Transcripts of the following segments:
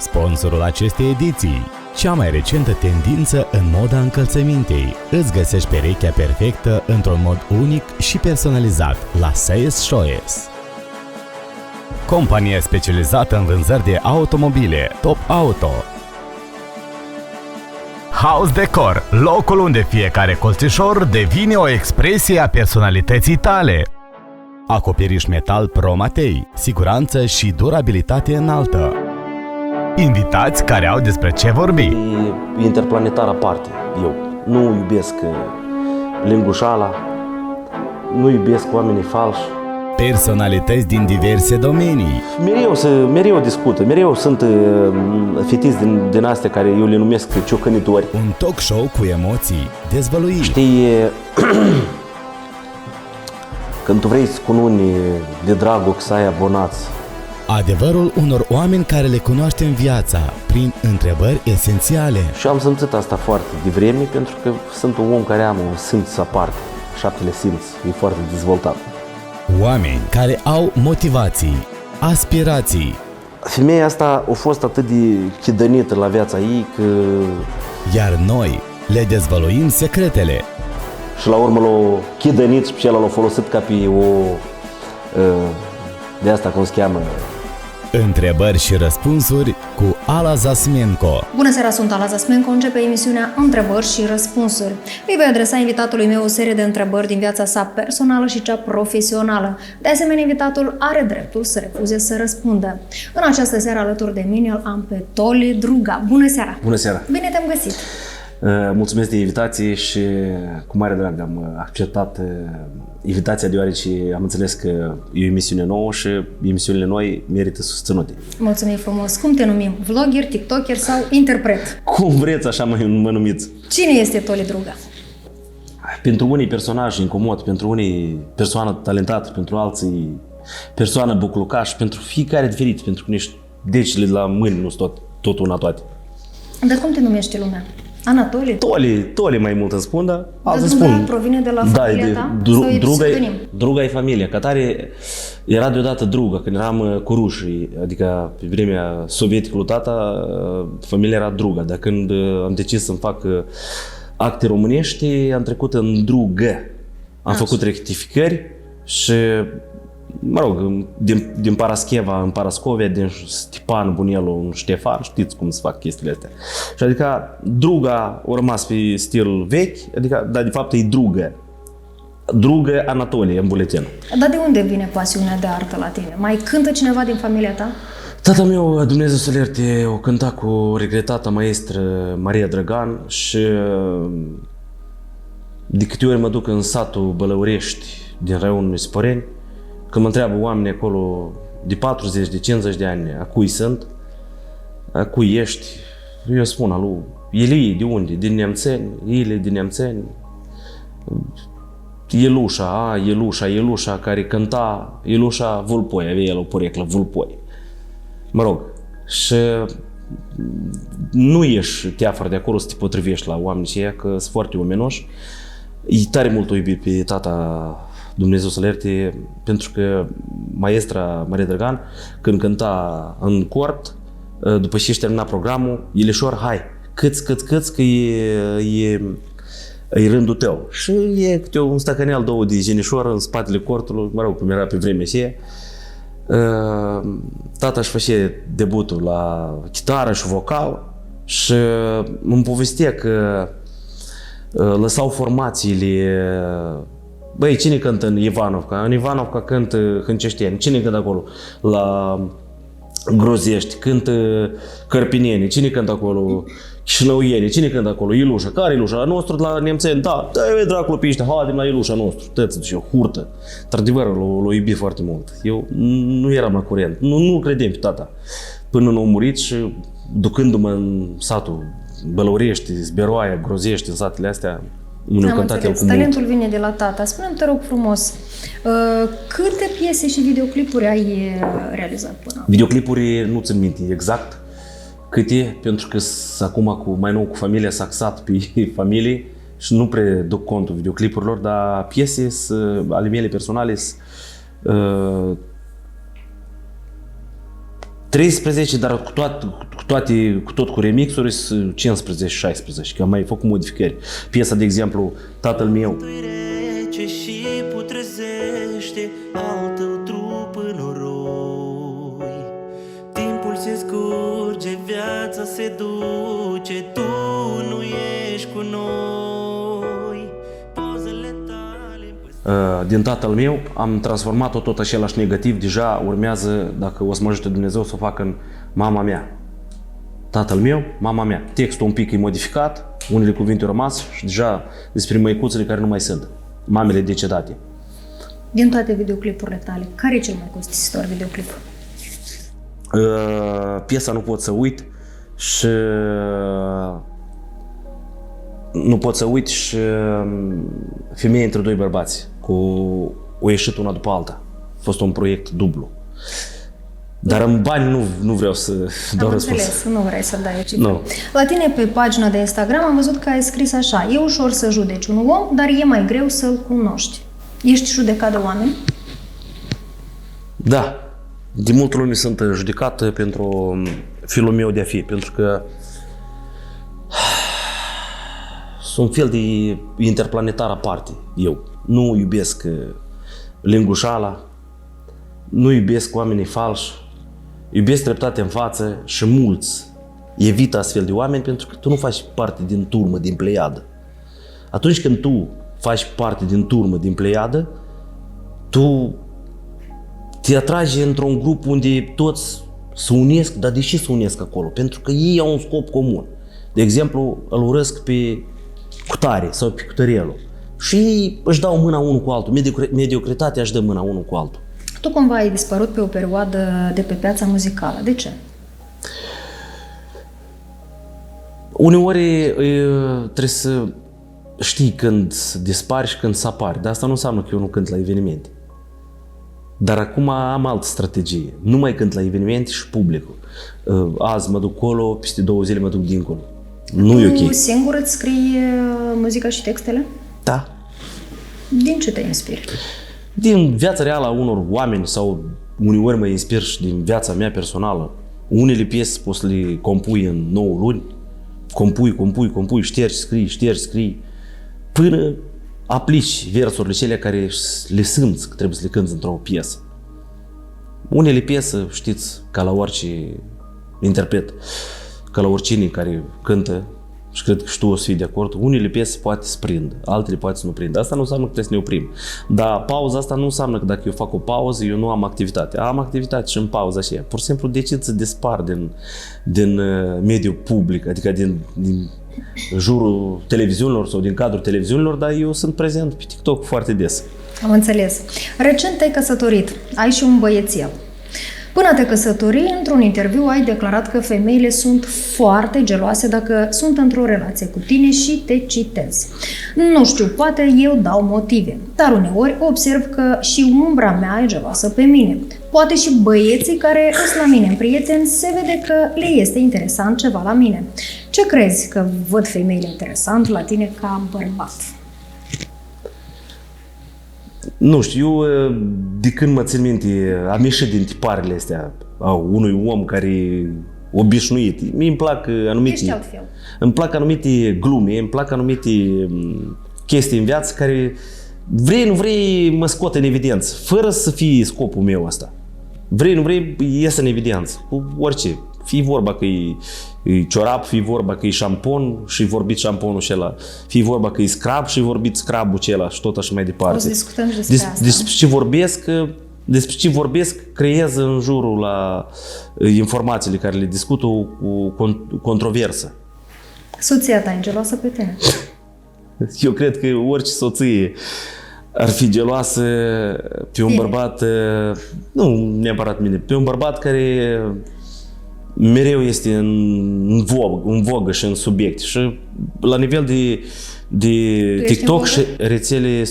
Sponsorul acestei ediții, cea mai recentă tendință în moda încălțămintei. Îți găsești perechea perfectă într-un mod unic și personalizat la Sayes Choice. Companie specializată în vânzări de automobile Top Auto. House Decor, locul unde fiecare colțișor devine o expresie a personalității tale. Acoperiș metal Promatei, siguranță și durabilitate înaltă. Invitați care au despre ce vorbi. E interplanetar aparte, eu. Nu iubesc lingușala, nu iubesc oamenii falși. Personalități din diverse domenii. Mereu discută, mereu sunt fetiți din astea care eu le numesc ciocănitori. Un talk show cu emoții, dezvăluiri. Știi, când tu vrei să cununi de dragul să ai abonați. Adevărul unor oameni care le cunoaștem viața prin întrebări esențiale. Și am simțit asta foarte devreme pentru că sunt un om care am un simț aparte. Șaptele simț e foarte dezvoltat. Oameni care au motivații, aspirații. Femeia asta a fost atât de chidănită la viața ei că... Iar noi le dezvăluim secretele. Și la urmă l-a chidănit și pe ăla l-a folosit ca pe o... de asta cum se cheamă... Întrebări și răspunsuri cu Ala Zasmenko. Bună seara, sunt Ala Zasmenko. Începe emisiunea Întrebări și răspunsuri. Îi voi adresa invitatului meu o serie de întrebări din viața sa personală și cea profesională. De asemenea, invitatul are dreptul să refuze să răspundă. În această seară alături de mine îl am pe Toli Druga. Bună seara! Bună seara! Bine te-am găsit! Mulțumesc de invitație și cu mare drag am acceptat invitația, deoarece am înțeles că e o emisiune nouă și emisiunile noi merită susținute. Mulțumim frumos! Cum te numim? Vlogger, tiktoker sau interpret? Cum vreți, așa mă numiți. Cine este Toli Druga? Pentru unii personaj incomod, pentru unii persoană talentată, pentru alții persoană buclucaș, pentru fiecare diferit, pentru că niște decile la mâini nu sunt tot una toate. Dar cum te numește lumea? Anatoli? Toli mai mult îmi spun, dar alții Druga spun. provine de la familia ta? Sau e pseudonim? Druga e familia. Ca tare era deodată Druga, când eram cu rușii, adică pe vremea sovietică lui tata, familia era Druga. Dar când am decis să-mi fac acte românești, am trecut în Drugă. Am făcut rectificări și, mă rog, din Parascheva în Parascovia, din Stepan Bunelu în Ștefan, știți cum se fac chestiile astea. Și adică Druga a rămas pe stil vechi, adică, dar de fapt e Drugă. Drugă Anatolie în buletin. Dar de unde vine pasiunea de artă la tine? Mai cântă cineva din familia ta? Tatăl meu, Dumnezeu să-l ierte, o cânta cu regretata maestră Maria Drăgan și de câte ori mă duc în satul Bălăurești din raionul Sporeni, când mă întreabă oamenii acolo de 40, de 50 de ani, a cui sunt, a cui ești, eu spun alu, el e de unde? Din Neamțeni, el e din Neamțeni. Elușa care cânta, Elușa Vulpoi, avea el o poreclă Vulpoi. Mă rog, și nu ieși teafăr de acolo să te potrivești la oamenii aceia, că sunt foarte omenoși. E tare mult o iubit pe tata, Dumnezeu să-l ierte, pentru că maestra Maria Drăgan, când cânta în cort, după ce își termina programul, Ilișor, hai, câți, că e rândul tău. Și e câte un stăcăneal, două de jenișor în spatele cortului, mă rog, cum era pe vremea aceea. Tata își făcea debutul la chitară și vocal și îmi povestea că lăsau formațiile. Băi, cine cântă în Ivanovca? În Ivanovca cântă hânceșteni. Cine cântă acolo? La Grozești. Cântă Cărpineni. Cine cântă acolo? Chișinăuieni. Cine cântă acolo? Ilușa. Care Ilușa? La nostru, la Neamțeni? Da. Dă-i dracul pe ăștia. Haidem la Ilușa nostru. Tăți, deci o hurtă. Într-adevăr, l-o iubi foarte mult. Eu nu eram la curent. Nu credeam pe tata. Până n-a murit și ducându-mă în satul Bălăurești, Zberoaia, Grozești, în satele astea, am înțeles. Talentul vine de la tata. Spune-mi, te rog frumos, câte piese și videoclipuri ai realizat până acum? Videoclipuri nu țin minte exact câte, pentru că acum mai nou cu familia s-a axat pe familie și nu prea duc contul videoclipurilor, dar piese ale mele personale 13, dar cu cu tot cu remixuri, 15-16, că am mai făcut modificări. Piesa, de exemplu, Tatăl meu. Rece și putrezește al tău trup în noroi. Timpul se scurge, viața se duce, tu nu ești cu noi. Pozele tale Din Tatăl meu am transformat-o tot același negativ, deja urmează, dacă o să mă ajute Dumnezeu, să o fac în Mama mea. Tatăl meu, mama mea. Textul un pic e modificat, unele cuvinte au rămas și deja despre măicuțele care nu mai sunt, mamele decedate. Din toate videoclipurile tale, care e cel mai costisitor videoclip? Piesa Nu pot să uit și Nu pot să uit și Femeie între doi bărbați, cu o ieșit una după alta. A fost un proiect dublu. Dar în bani nu vreau să dau răspuns. Am înțeles, nu vrei să dai o cifră. Nu. La tine pe pagina de Instagram am văzut că ai scris așa: e ușor să judeci un om, dar e mai greu să-l cunoști. Ești judecat de oameni? Da. De multe luni sunt judecat pentru felul meu de a fi, pentru că sunt un fel de interplanetar aparte, eu. Nu iubesc lingușala, nu iubesc oamenii falși, iubesc dreptate în față și mulți evită astfel de oameni pentru că tu nu faci parte din turmă, din pleiadă. Atunci când tu faci parte din turmă, din pleiadă, tu te atragi într-un grup unde toți se unesc, dar de ce se unesc acolo? Pentru că ei au un scop comun. De exemplu, îl urăsc pe cutare sau pe cutărelul și ei își dau mâna unul cu altul. Mediocritatea își dă mâna unul cu altul. Tu cumva ai dispărut pe o perioadă de pe piața muzicală. De ce? Uneori trebuie să știi când dispari și când să apari. Dar asta nu înseamnă că eu nu cânt la evenimente. Dar acum am altă strategie. Nu mai cânt la evenimente și publicul. Azi mă duc acolo, peste 2 zile mă duc dincolo. Nu e ok. Tu singur îți scrii muzica și textele? Da. Din ce te inspiri? Din viața reală a unor oameni sau uneori mă inspir și din viața mea personală. Unele piese poți să le compui în 9 luni. Compui, ștergi, scrii, până aplici versurile cele care le simți că trebuie să le cânti într-o piesă. Unele piese, știți, ca la orice interpret, ca la oricine care cântă, și cred că și tu o să fii de acord, unele piese poate să prindă, altele poate să nu prindă. Asta nu înseamnă că trebuie să ne oprim. Dar pauza asta nu înseamnă că dacă eu fac o pauză, eu nu am activitate. Am activitate și în pauza aceea. Pur și simplu decid să dispar din mediul public, adică din jurul televiziunilor sau din cadrul televiziunilor, dar eu sunt prezent pe TikTok foarte des. Am înțeles. Recent te-ai căsătorit. Ai și un băiețel. Până te căsători, într-un interviu ai declarat că femeile sunt foarte geloase dacă sunt într-o relație cu tine și te citez. Nu știu, poate eu dau motive, dar uneori observ că și umbra mea e geloasă pe mine. Poate și băieții care sunt la mine în prieteni se vede că le este interesant ceva la mine. Ce crezi că văd femeile interesant la tine ca bărbat? Nu știu, eu de când mă țin minte, am ieșit din tiparele astea a unui om care e obișnuit. Mie îmi plac anumite, îmi plac anumite glume, îmi plac anumite chestii în viață care vrei, nu vrei, mă scot în evidență, fără să fie scopul meu ăsta. Vrei, nu vrei, ies în evidență, cu orice. Fie vorba că e ciorap, fie vorba că e șampon și vorbit șamponul acela, fie vorba că e scrab și vorbit scrabul acela și tot așa mai departe. O să discutăm și despre asta. Despre ce vorbesc, creez în jurul la informațiile care le discut o controversă. Soția ta e geloasă pe tine? Eu cred că orice soție ar fi geloasă pe un bărbat, nu neapărat mine, pe un bărbat care mereu este în vogă și în subiect. Și la nivel de TikTok și rețele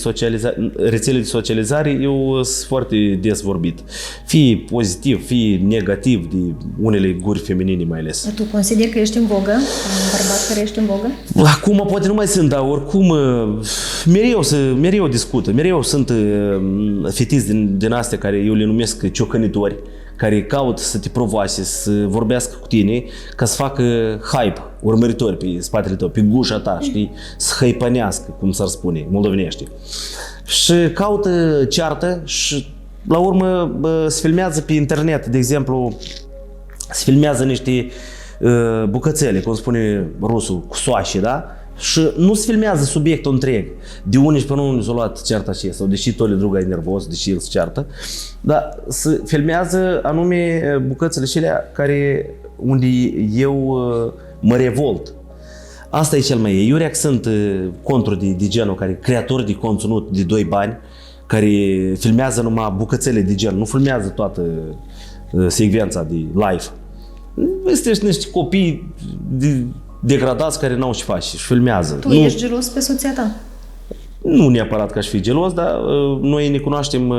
de socializare, eu sunt foarte des vorbit. Fie pozitiv, fie negativ, de unele guri feminine mai ales. Tu consideri că ești în vogă? Un bărbat care ești în vogă? Acum poate nu mai sunt, dar oricum mereu discută. Mereu sunt fetiți din astea care eu le numesc ciocănitori, care caută să te provoase, să vorbească cu tine ca să facă hype, urmăritori pe spatele tău, pe gușa ta, știi? Să hypănească, cum s-ar spune, moldovenește. Și caută ceartă și la urmă se filmează pe internet, de exemplu, se filmează niște bucățele, cum spune rusul, cu soașe, da? Și nu se filmează subiectul întreg, de unde și până unde s-a luat cearta aceea, sau deși tole druga e nervos, deși el se ceartă, dar se filmează anume bucățele acelea unde eu mă revolt. Asta e cel mai iurea, sunt conturi de genul, creatori de conținut de 2 bani, care filmează numai bucățele de gen, nu filmează toată secvența de live. Este niște copii degradați care n-au ce face și filmează. Tu ești gelos pe soția ta? Nu neapărat că aș fi gelos, dar noi ne cunoaștem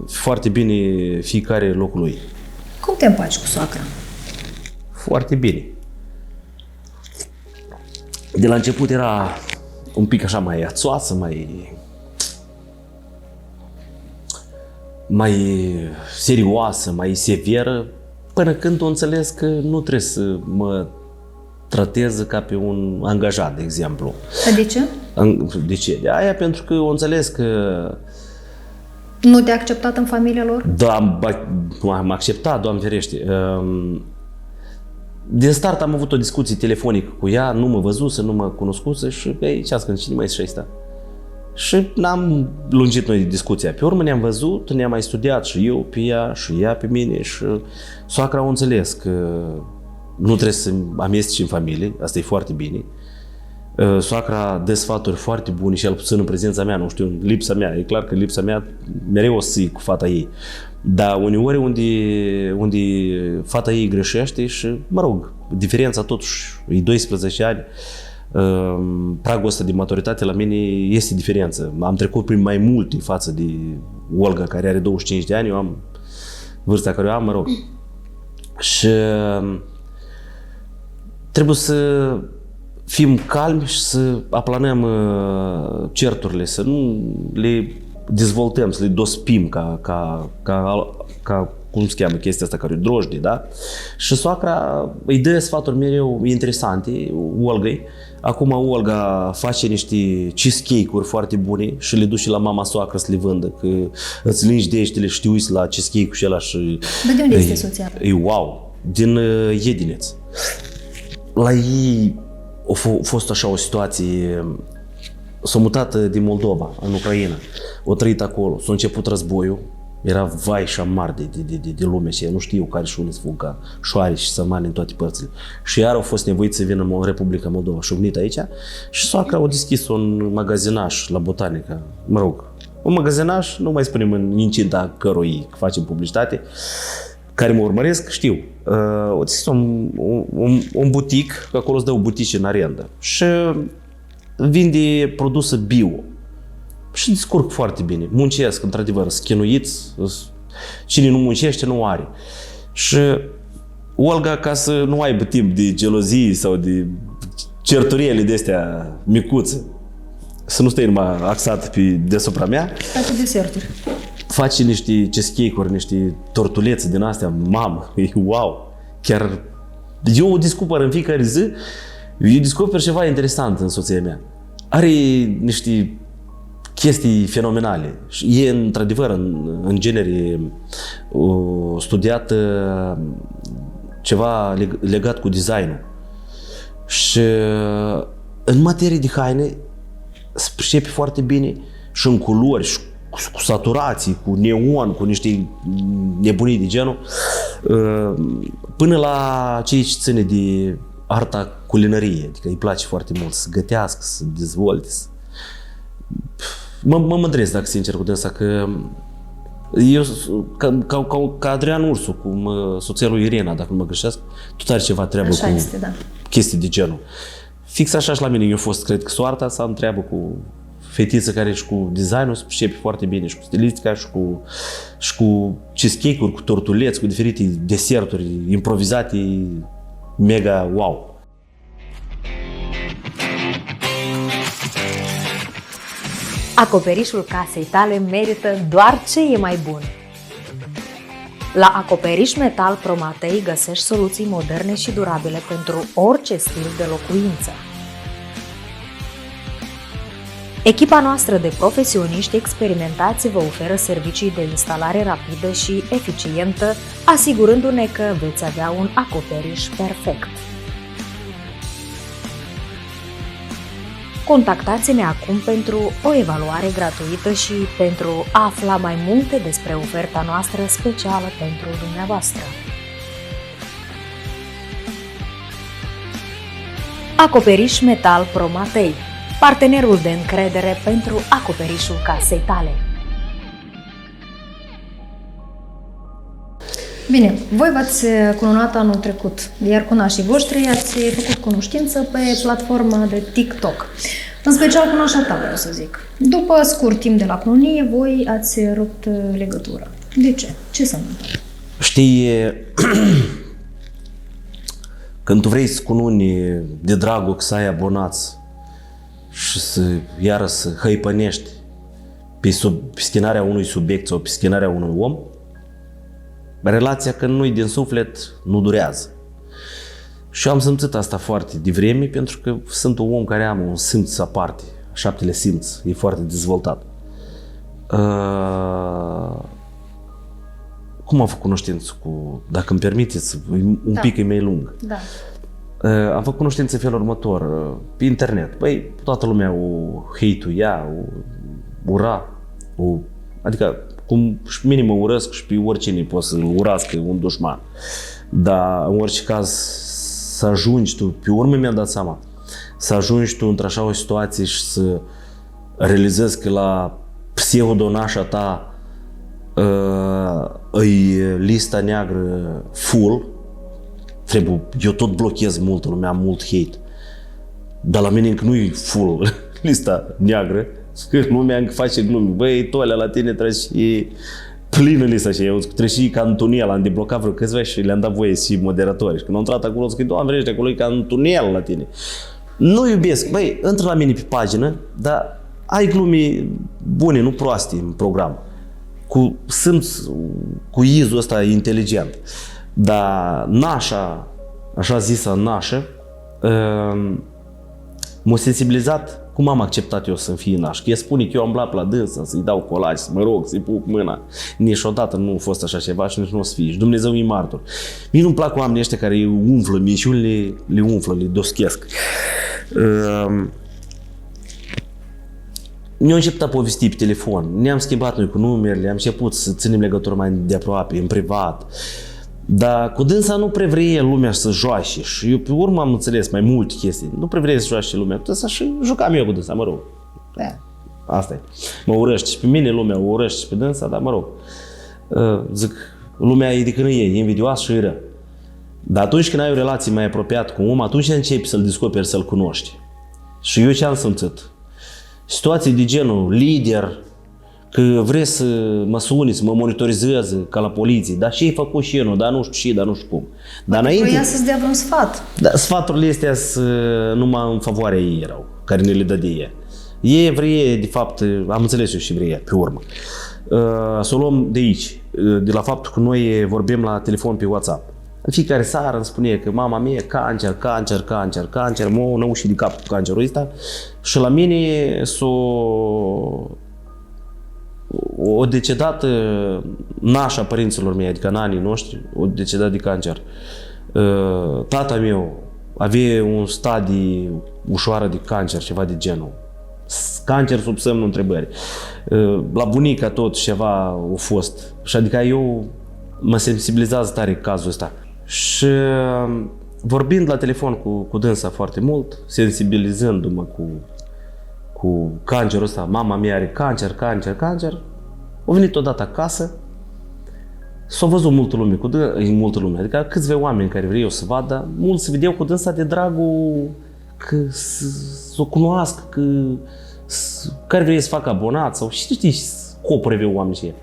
foarte bine fiecare locul lui. Cum te împaci cu soacra? Foarte bine. De la început era un pic așa mai ațoasă, mai serioasă, mai severă, până când o înțeles că nu trebuie să mă tratez ca pe un angajat, de exemplu. De ce? De ce? De aia pentru că o înțeles că... Nu te-a acceptat în familia lor? Da, m-a acceptat, Doamne ferește. Din start am avut o discuție telefonică cu ea, nu mă văzuse, nu mă cunoscuse și ce când cine mai și ăsta. Și n-am lungit noi discuția. Pe urmă ne-am văzut, ne-am mai studiat și eu pe ea și ea pe mine și soacra a înțeles că nu trebuie să amesteci în familie, asta e foarte bine. Soacra dă sfaturi foarte bune și el puțin în prezența mea, nu știu, în lipsa mea. E clar că lipsa mea mereu o să iei cu fata ei. Dar uneori unde fata ei greșește și, mă rog, diferența totuși e 12 ani, pragul ăsta de maturitate la mine este diferență. Am trecut prin mai multe față de Olga, care are 25 de ani, eu am vârsta care eu am, mă rog. Și trebuie să fim calmi și să aplanăm certurile, să nu le dezvoltăm, să le dospim ca cum se cheamă chestia asta, care e drojdie, da? Și soacra îi dă sfaturi mereu interesante, Olgăi. Acum Olga face niște cheesecake-uri foarte bune și le duce la mama soacră să le vândă, că îți lingi degetele și te uiți la cheesecake-ul și ăla și... Dar de unde este soția? E wow! Din Iedineț. La ei a fost așa o situație, s-a mutat din Moldova, în Ucraina, a trăit acolo, s-a început războiul, era vai și amar de lume și nu știu care și unde să fug ca șoare și sămane în toate părțile. Și iar au fost nevoiți să vină în Republica Moldova și au venit aici și soacra a deschis un magazinaș la Botanica, mă rog, un magazinaș, nu mai spunem în incinta cărui facem publicitate, care mă urmăresc, știu. O deschis un butic, că acolo îți dă o butici în arendă și vinde produse bio. Și descurc foarte bine. Muncesc, într-adevăr, schinuiți. Cine nu muncește, nu are. Și Olga, ca să nu aibă timp de gelozii sau de certuriele de-astea micuțe, să nu stai numai axat pe deasupra mea, Face deserturi. face niște cheesecake-uri, niște tortulețe din astea, mamă, e wow! Chiar eu o descoper în fiecare zi, eu descoper ceva interesant în soția mea. Are niște chestii fenomenale. E, într-adevăr, în genere, studiat ceva legat cu designul. Și în materie de haine se pricepe foarte bine și în culori, și cu saturații, cu neon, cu niște nebunii de genul, până la ceea ce ține de arta culinărie. Adică îi place foarte mult să gătească, să dezvolte, Mă mândresc, dacă sincer, cu dânsa, că eu, ca Adrian Ursu, cum soția lui Irena, dacă nu mă greșesc, tot are ceva treabă Așa cu este, da. chestii de genul. Fix așa și la mine, eu fost, cred că soarta să am treabă cu fetiță care și cu designul se pricepe foarte bine, și cu stilistica, și cu cheesecake-uri, cu tortuleți, cu diferite deserturi improvizate, mega wow. Acoperișul casei tale merită doar ce e mai bun. La Acoperiș Metal Promatei găsești soluții moderne și durabile pentru orice stil de locuință. Echipa noastră de profesioniști experimentați vă oferă servicii de instalare rapidă și eficientă, asigurându-ne că veți avea un acoperiș perfect. Contactați-ne acum pentru o evaluare gratuită și pentru a afla mai multe despre oferta noastră specială pentru dumneavoastră. Acoperiș Metal Promatei, partenerul de încredere pentru acoperișul casei tale. Bine, voi v-ați cununat anul trecut, iar cu nașii voștri ați făcut cunoștință pe platforma de TikTok. În special cu nașa ta, vreau să zic. După scurt timp de la cununie, voi ați rupt legătura. De ce? Ce s-a întâmplat? Știi, când tu vrei să cununi de dragul că să ai abonați și iară să hăipănești pe schinarea unui subiect sau pe schinarea unui om, relația când nu-i din suflet, nu durează. Și eu am simțit asta foarte devreme, pentru că sunt un om care am un simț aparte, șaptele simț, e foarte dezvoltat. Cum am făcut cunoștință cu, dacă îmi permiteți, un pic e mai lung. Da. Am făcut cunoștință în felul următor, pe internet. Băi, toată lumea o hate-uia, o ura, adică cum și minim mă urăsc și pe oricine poți să-l urască un dușman. Dar în orice caz să ajungi tu, pe urmă mi-am dat seama, să ajungi tu într-așa o situație și să realizezi că la pseudonașa ta îi lista neagră full, trebuie, eu tot blochez multă lume, am mult hate, dar la mine încă nu-i full lista neagră, lumea încă face glume, băi, tu alea la tine trebuie și plină lista și eu trebuie și ca în tunel, am deblocat vreo câțiva și le-am dat voie și moderatori și când am intrat acolo, zic, Doamne, vrește acolo, e ca în tunel la tine. Nu iubesc, băi, intră la mine pe pagină, dar ai glume bune, nu proaste în program, cu simț, cu izul ăsta inteligent. Dar nașa, așa zisă nașă, m-a sensibilizat cum am acceptat eu să-mi fie naș. Că ea spune că eu am blat la dânsă, să-i dau colaj, să mă rog, să-i pup mâna. Niciodată nu a fost așa ceva și nici nu o să fie. Și Dumnezeu e martor. Mie nu-mi plac oamenii ăștia care umflă minciunile, le umflă, le doschesc. Ne-am început a povesti pe telefon, ne-am schimbat noi cu numerele, am început să ținem legătură mai de aproape, în privat. Dar cu dânsa nu prea vrea lumea să joace și eu pe urmă am înțeles mai multe chestii. Nu prea vrea să joace lumea, cu dânsa și jucam eu cu dânsa, mă rog. Asta e. Mă urăște și pe mine lumea, o urăște și pe dânsa, dar mă rog. Zic, lumea e de când e invidioasă și e rău. Dar atunci când ai o relație mai apropiată cu un om, atunci începi să-l descoperi, să-l cunoști. Și eu ce am simțit? Situații de genul lider, că vrei să mă suni, să mă monitorizeze ca la poliție, dar ce-ai făcut și eu, dar nu știu ce, dar nu știu cum. Dar înainte, Vroia să-ți dea vreun sfat. da, sfaturile astea numai în favoarea ei erau, care ne le dădea ea. Ei vrea, de fapt, am înțeles eu și vrea, pe urmă. Să o luăm de aici, de la faptul că noi vorbim la telefon pe WhatsApp. În fiecare seară îmi spune că mama mea cancer, m-a năușit de cap cu cancerul ăsta și la mine o decedat nașa părinților mei, adică în anii noștri, o decedat de cancer. Tata meu avea un stadii ușoară de cancer, ceva de genul. Cancer sub semnul întrebării. La bunica tot ceva a fost. Și adică eu mă sensibilizează tare cazul ăsta. Și vorbind la telefon cu dânsa foarte mult, sensibilizându-mă cu cancerul ăsta, mama mea are cancer, a venit odată acasă, s-a văzut multă lume, adică câțiva oameni care vreau să vadă, mulți se vedeau cu dânsa de dragul că să o cunoască, care vrea să facă abonat sau știi scopuri aveau oamenii și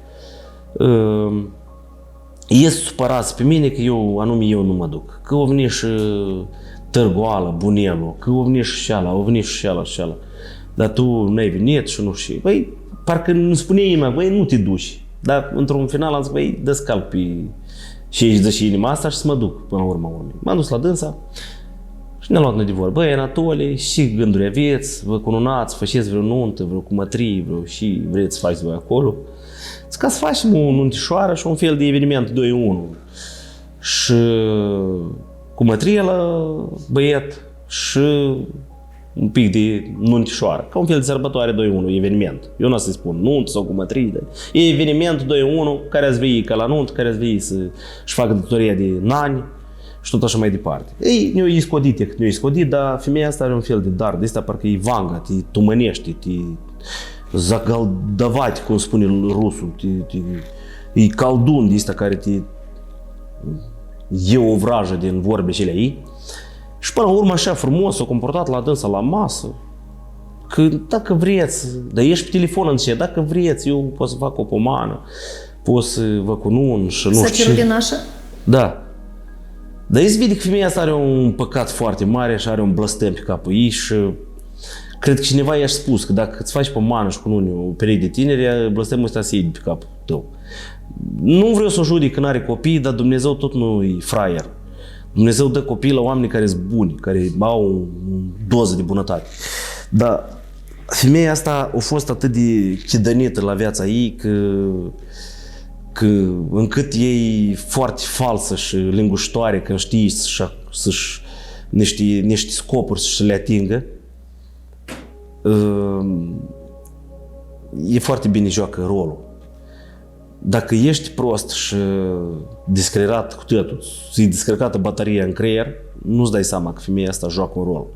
ies supărați pe mine că eu nu mă duc, că o veni și Târgoală, Bunelu, că o veni și ala. Dar tu n-ai venit și nu știu. Băi, parcă îmi spune inima, băi, nu te duci. Dar într-un final am zis, băi, descalc pe și își dă și inima asta și să mă duc până la urma urmei. M-am dus la dânsa și ne-am luat noi de vorbă. Băi, Anatole, și gânduri aveți, vă cununați, faceți vreo nuntă, vreo cumătrie, vreo și vreți să faceți voi acolo. Zic, ca să facem o nuntișoară și un fel de eveniment 2 în 1. Și cumătrie la băiet și un pic de nuntișoară, ca un fel de sărbătoare 2 în 1, eveniment. Eu nu o să-i spun nuntă sau cumătrie, dar e eveniment 2 în 1 care ați vei ca la nuntă, care ați vei să-și facă datoria de nani și tot așa mai departe. Ei, ne-o iscodit, cât ne-o iscodit, dar femeia asta are un fel de dar, de asta parcă e vanga, te tumănește, te zagaldavati, cum spune rusul, e caldun de asta care te e o vrajă din vorbe cele ei. Și până la urmă așa frumos s-a comportat la dânsa la masă, că dacă vreți, dar ești pe telefon în ce, dacă vreți, eu pot să fac o pomană, pot să vă cunun și nu știu ce. Să din așa? Da. Dar îți vede că femeia asta are un păcat foarte mare și are un blăstem pe capul ei și cred că cineva i-a spus că dacă îți faci pomană și cununi o pereche de tineri, blăstemul ăsta se iei pe capul tău. Nu vreau să o judec că n-are copii, dar Dumnezeu tot nu e fraier. Dumnezeu dă copii la oameni care sunt buni, care au o doză de bunătate. Dar femeia asta a fost atât de chidănită la viața ei că încât e foarte falsă și lingușitoare când știi să-și niște scopuri să le atingă. E foarte bine joacă rolul. Dacă ești prost și discrerat cu totul, ți-i descărcată bateria în creier, nu-ți dai seama că femeia asta joacă un rol.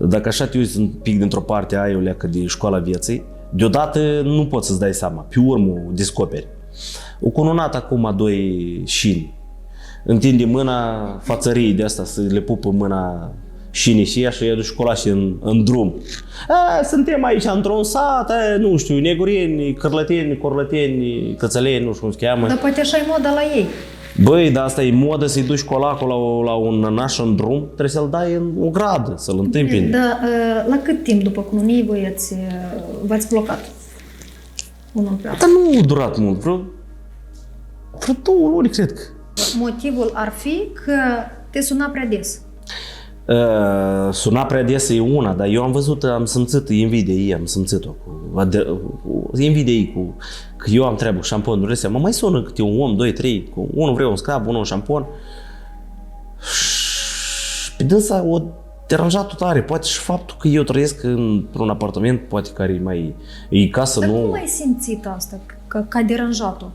Dacă așa te uiți un pic dintr-o parte aia o leacă de școala vieții, deodată nu poți să-ți dai seama, pe urmă o descoperi. O cununat acum 2 șini, întinde mâna fațăriei de asta să le pupă mâna șinii și ea și i-a dus școlașii în drum. Suntem aici într-un sat, nu știu, negurieni, cărlăteni, corlăteni, cățăleni, nu știu cum se cheamă. Dar poate așa e moda la ei. Băi, dar asta e modă să-i duci colacul la un naș în drum, trebuie să-l dai în o gradă, să-l întâmpini. Da, la cât timp după cununii voi v-ați blocat? Unul pe altul. Dar nu a durat mult, vreo 2 luni, cred că. Motivul ar fi că te suna prea des. Suna prea des e una, dar eu am văzut, am simțit invidia ei, am simțit-o invidia ei cu că eu am treabă cu șamponul, mă mai sună câte un om, 2, 3, unul vrea un scrab, unul un șampon și pe dânsa o deranjat tare, poate și faptul că eu trăiesc într-un apartament, poate care e mai e casă, dar nu... Dar cum ai simțit asta, că a deranjat-o?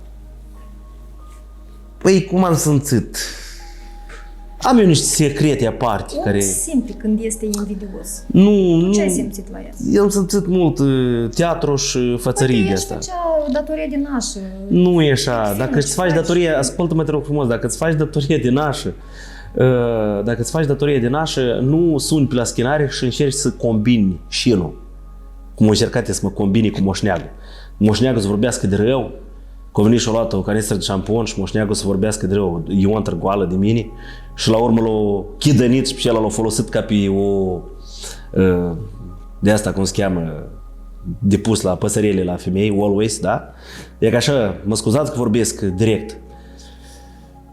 Păi, cum am simțit? Am eu niște secrete aparte care... Cum simte când este invidios? Nu. Ce ai simțit la ea? Eu am simțit mult teatru și fățării de asta. Poate făcea datorie de nașă. Nu e așa. Dacă îți faci datorie, ascultă-mă, te rog frumos, dacă îți faci datorie de nașă, nu suni pe la schinare și încerci să combini șinul. Cum o încercat să mă combini cu moșneagul. Moșneagul să vorbească de rău, că a venit și-a luat o canistră de șampon și moșneagul să vorbească de rău, Ion goală de mine și la urmă l-a chidănit și pe celălalt l-a folosit ca pe o de asta cum se cheamă de pus la păsărele la femei, always, da? E ca așa, mă scuzați că vorbesc direct,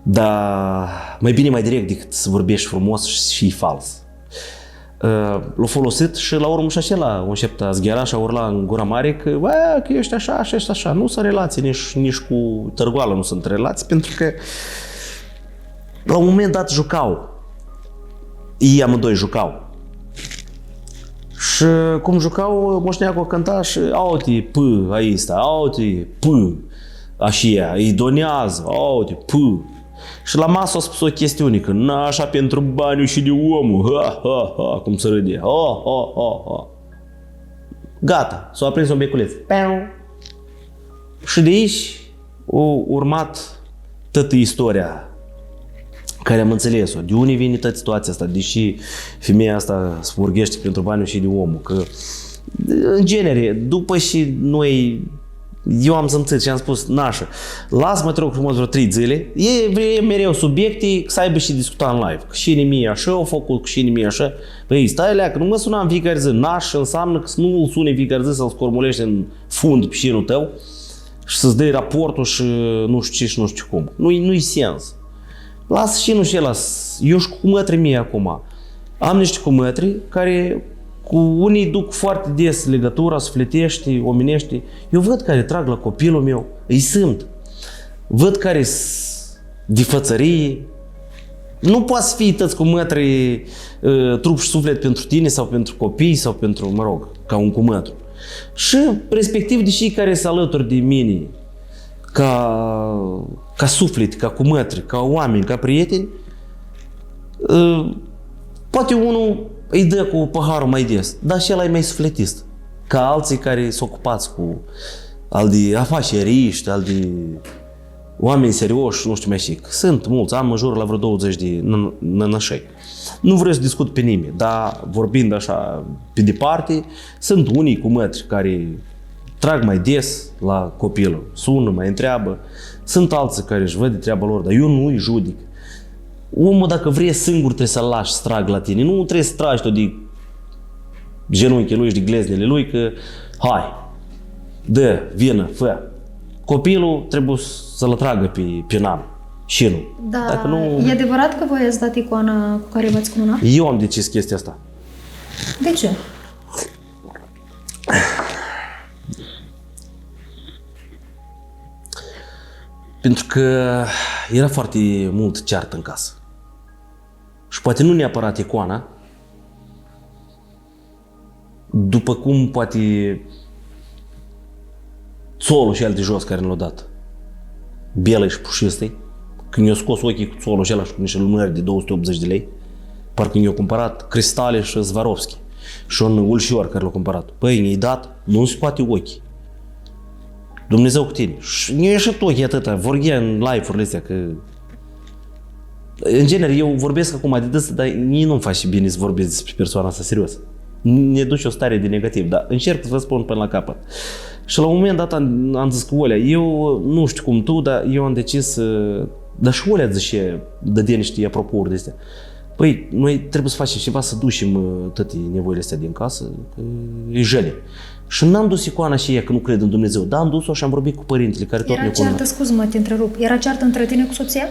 dar mai bine mai direct decât să vorbești frumos și și l-a folosit și la urmă și acela a început a zghera și a urla în gura mare că ești așa și ești așa. Nu sunt relații, nici cu târgoală nu sunt relații, pentru că la un moment dat jucau. Ei amândoi jucau. Și cum jucau, moșneacul cânta și auti, p, aici, auti, p, așa, îi donează, auti, p. Și la masă a spus o chestiune, că așa pentru baniul și de omul, ha, cum se râde, ha. Gata, s-a aprins un beculeț. Și de aici a urmat toată istoria care am înțeles-o. De unde vine toată situația asta, deși femeia asta spurghește pentru baniul și de omul, că în genere, după și noi... Eu am simțit și am spus, nașă, lasă-mă, te rog frumos, vreo 3 zile, e mereu subiecte să aibă și discuta în live. Că și nimie așa, au făcut cu și nimie așa. Păi stai leacă, nu mă suna în fiecare zi, nașă înseamnă că nu îl suni în fiecare zi să-l scormulești în fund pe șinul tău și să-ți dai raportul și nu știu ce și nu știu cum. Nu-i sens. Lasă și nu și ăla. Eu și cu cumătrii mei acum. Am niște cumătri care cu unii duc foarte des legătura, sufletește, omenește. Eu văd care trag la copilul meu, îi simt. Văd care de fățărie. Nu poate să fii tăți cumătri trup și suflet pentru tine sau pentru copii sau pentru, mă rog, ca un cumătru. Și respectiv de cei care se alături de mine ca suflet, ca cumătri, ca oameni, ca prieteni, poate unul îi dă cu paharul mai des, dar și ăla e mai sufletist. Ca alții care s-au ocupați cu al de afaceriști, al de oameni serioși, nu știu mai și. Sunt mulți, am în jur la vreo 20 de nănășei. Nu vreau să discut pe nimeni, dar vorbind așa pe departe, sunt unii cumătri care trag mai des la copilul, sună, mai întreabă. Sunt alții care își văd de treaba lor, dar eu nu îi judic. Omul, dacă vrei singur, trebuie să-l lași să trag la tine. Nu trebuie să tragi tu de genunchii lui și de gleznele lui că hai, dă, vină, fă. Copilul trebuie să-l tragă pe nam și nu. Da, dacă nu... e adevărat că voi ați dat icoana cu care v-ați cununat? Eu am decis chestia asta. De ce? Pentru că era foarte mult ceartă în casă. Și poate nu neapărat icoana, după cum poate țolul și el de jos care ne l-a dat, belă și pușistei, când i-a scos ochii cu țolul și ăla și cu niște lumânări de 280 de lei, parcă i-a cumpărat Cristale și Swarovski și un ulșior care l-a cumpărat. Păi, ne-i dat, nu se poate ochii. Dumnezeu cu tine. Și ne-a ieșit ochii atâta, vorbea în live-urile astea că... În genere, eu vorbesc acum de dăsă, dar nici nu-mi face bine să vorbesc despre persoana asta, serios. Ne duce o stare de negativ, dar încerc să vă spun până la capăt. Și la un moment dat am zis că Olea, eu nu știu cum tu, dar eu am decis să... Dar și Olea zice, dădea niște apropouri de astea. Păi, noi trebuie să facem ceva să ducem toate nevoile astea din casă, că e jele. Și n-am dus icoana și ea că nu cred în Dumnezeu, dar am dus-o și am vorbit cu părintele care tot Era ceartă, scuză-mă, te întrerup, era ceartă între tine cu soția?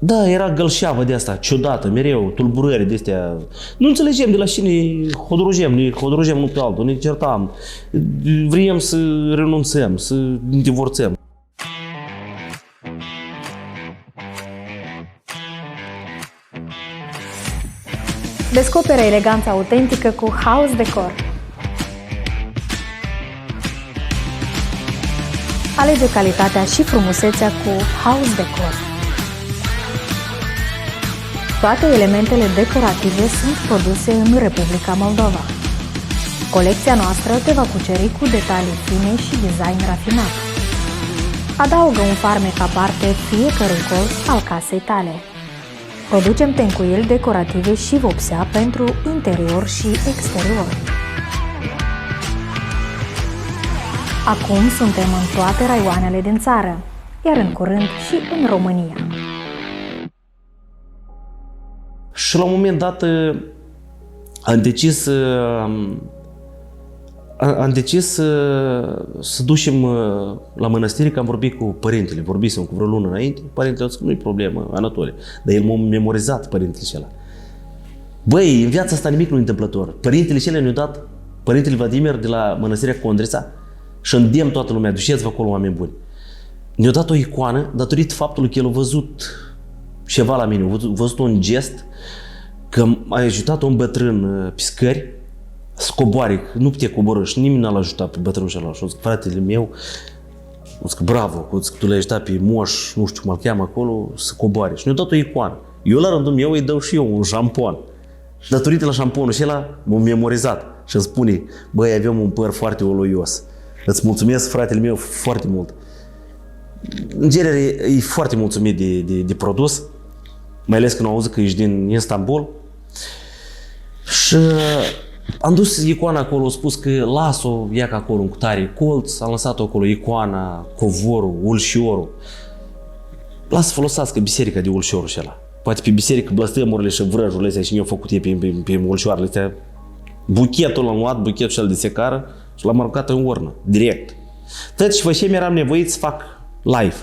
Da, era gălșeavă de asta, ciudată, mereu, tulburări de astea. Nu înțelegem de la cine ne hodrugem unul pe altul, ne certam. Vrem să renunțăm, să ne divorțăm. Descoperă eleganța autentică cu House Decor. Alege calitatea și frumusețea cu House Decor. Toate elementele decorative sunt produse în Republica Moldova. Colecția noastră te va cuceri cu detalii fine și design rafinat. Adaugă un farmec aparte fiecărui colț al casei tale. Producem tencuieli decorative și vopsea pentru interior și exterior. Acum suntem în toate raioanele din țară, iar în curând și în România. Și la un moment dat am decis să ducem la mănăstire, că am vorbit cu părintele, vorbisem cu vreo lună înainte, părintele a zis că nu-i problemă, Anatole, dar el m-a memorizat, părintele acela. Băi, în viața asta nimic nu e întâmplător. Părintele acela ne-a dat, părintele Vladimir de la mănăstirea Condrița, și îndemn toată lumea, duceți-vă acolo, oameni buni. Ne-a dat o icoană datorită faptului că el a văzut ceva la mine, a văzut un gest, că a ajutat un bătrân pe scări să coboare, nu putea coborâ și nimeni n-l-a ajutat pe bătrânul ăla. Și a zis, fratele meu, a zis, bravo, a zis, tu l-ai ajutat pe moș, nu știu cum îl cheamă acolo, să coboare. Și ne-a dat o icoană. Eu la rândul meu îi dau și eu un șampon. Și datorită la șamponul și ăla m-a memorizat și îmi spune, băi, avem un păr foarte oloios. Îți mulțumesc, fratele meu, foarte mult. În genere, e foarte mulțumit de produs, mai ales când au auzit că ești din Istanbul. Și am dus icoana acolo, a spus că las-o, ia că acolo în cutare colț, am lăsat-o acolo icoana, covorul, ulșiorul. Lasă să folosească biserica de ulșiorul și ăla. Poate pe biserică blăstămurile și vrăjurile astea și ne-au făcut ei pe ulșioarele astea. Buchetul l-am luat, buchetul cel de secară și l-am aruncat în urnă, direct. Tot și fășem eram nevoit să fac live.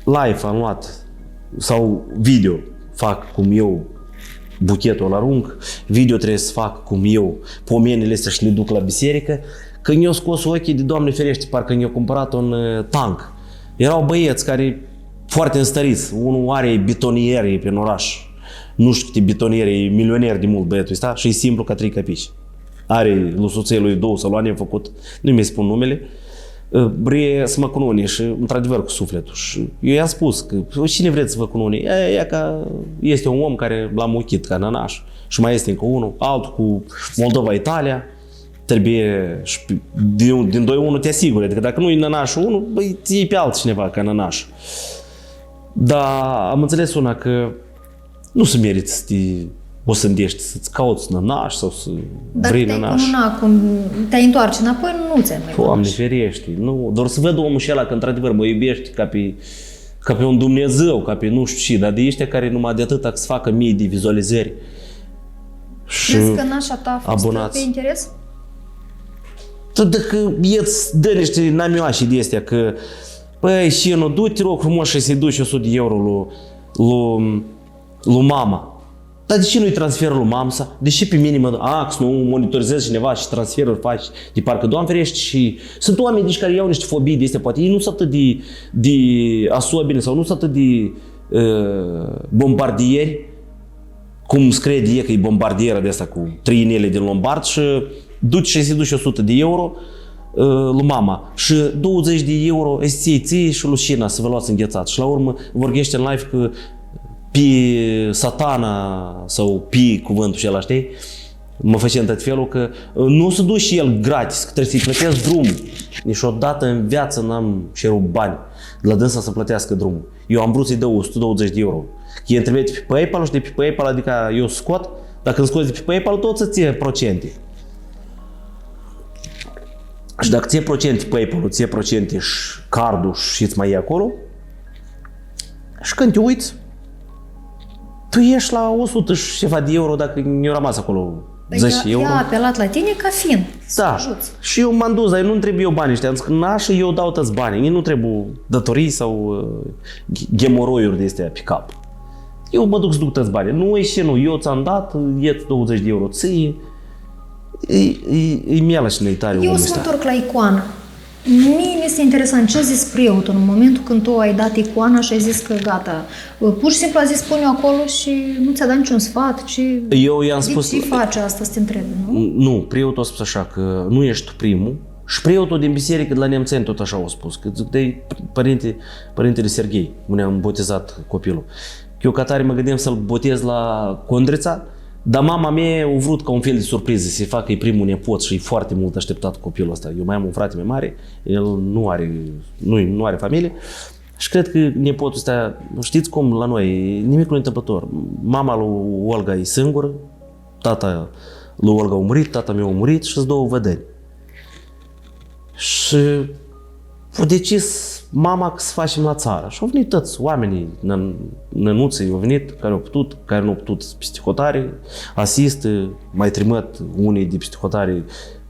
Live am luat, sau video, fac cum eu buchetul îl arunc, video trebuie să fac cum eu pomenile astea și le duc la biserică. Când eu scos ochii de Doamne ferește, parcă mi-au cumpărat un tank. Erau băieți care foarte înstăriți, unul are betoniere pe oraș. Nu știu câte betoniere, e milioner de mult băietul ăsta și e simplu ca 3 capici. Are lui soția lui 2 saloane făcut, nu mi spun numele. Vrea să mă cunune și într-adevăr cu sufletul. Și eu i-am spus că cine vreți să vă cunune? E că este un om care l-am uchit ca nănaș. Și mai este încă unul, altul cu Moldova-Italia. Trebuie, din 2-1 te asiguri, adică dacă nu e nănașul unul, băi, ții pe altcineva ca nănaș. Dar am înțeles una că nu se merită să te osândești, să-ți cauți nănaș sau să vrei nănaș. Dacă cum te-ai întoarce înapoi, nu ți-ai mai Doamne ferește, nu, doar să văd omul și ăla că într-adevăr mă iubește ca pe un Dumnezeu, ca pe nu știu ce, dar de ăștia care numai de atâta să facă mii de vizualizări. Crezi că nașa ta a fost abonați. pe interes? Tot dacă îți dă niște namioașe de astea că păi, și nu, du-te rog frumos și să-i duci 100 de euro lui mama. Dar de ce nu-i transferă lui mamsa? De ce pe mine mă nu monitorizezi cineva și transferuri faci de parcă Doamne ferește și sunt oameni deci care iau niște fobii de astea, poate ei nu sunt atât de asobine sau nu sunt atât de bombardieri cum scrie de că e bombardieră de asta cu 3 inele din lombard și duci și se duci 100 de euro lui mama și 20 de euro îți ții și Lucina să vă luați înghețat și la urmă vorbește în live că pe satana sau pe cuvântul ăla, știi? Mă face în tot felul că nu se duce și el gratis, că trebuie să-i plătesc drumul. Niciodată în viață n-am cerut bani de la dânsa să plătească drumul. Eu am vrut să-i dau 120 de euro. Ei îmi trebuie pe PayPal și de pe PayPal, adică eu scot, dacă îmi scoți de pe PayPal, tot să ție procente. Și dacă ție procente PayPal-ul, ție procente și cardul și îți mai e acolo, și când te uiți, tu ești la 100 și ceva de euro dacă mi-au rămas acolo 10 euro. Ea a apelat la tine ca fiind să Da, ajuți. și eu m-am dus, dar nu trebuie eu banii ăștia. Am zis că nașă, eu dau toți banii. Mie nu trebuie datorii sau ghemoroiuri de astea pe cap. Eu mă duc să duc toți banii. Nu e și nu, eu ți-am dat, ieți 20 de euro ție. E mielă și tare Eu omul să mă ăsta. întorc la icoană. Mie mi este interesant ce a zis preotul în momentul când tu ai dat icoana și ai zis că gata. Pur și simplu a zis pune-o acolo și nu ți-a dat niciun sfat, ci Eu i-am de spus... ce face asta să te întrebi, nu? Nu, preotul a spus așa că nu ești tu primul. Și preotul din biserică de la Nemțeni tot așa a spus, că zic de părintele Serghei, unde am botezat copilul. Eu ca tare mă gândeam să-l botez la Condrița, dar mama mea a vrut ca un fel de surpriză să-i facă, e primul nepot și e foarte mult așteptat copilul ăsta. Eu mai am un frate mai mare, el nu are familie și cred că nepotul ăsta, știți cum la noi, nimic nu e întâmplător. Mama lui Olga e singură, tata lui Olga a murit, tata meu a murit și-s 2 vădări. Și a decis mama că să facem la țară. Și au venit toți oamenii, nănuții, au venit, care au putut, care nu au putut, peste hotare, asistă, mai trimit unii de peste hotare,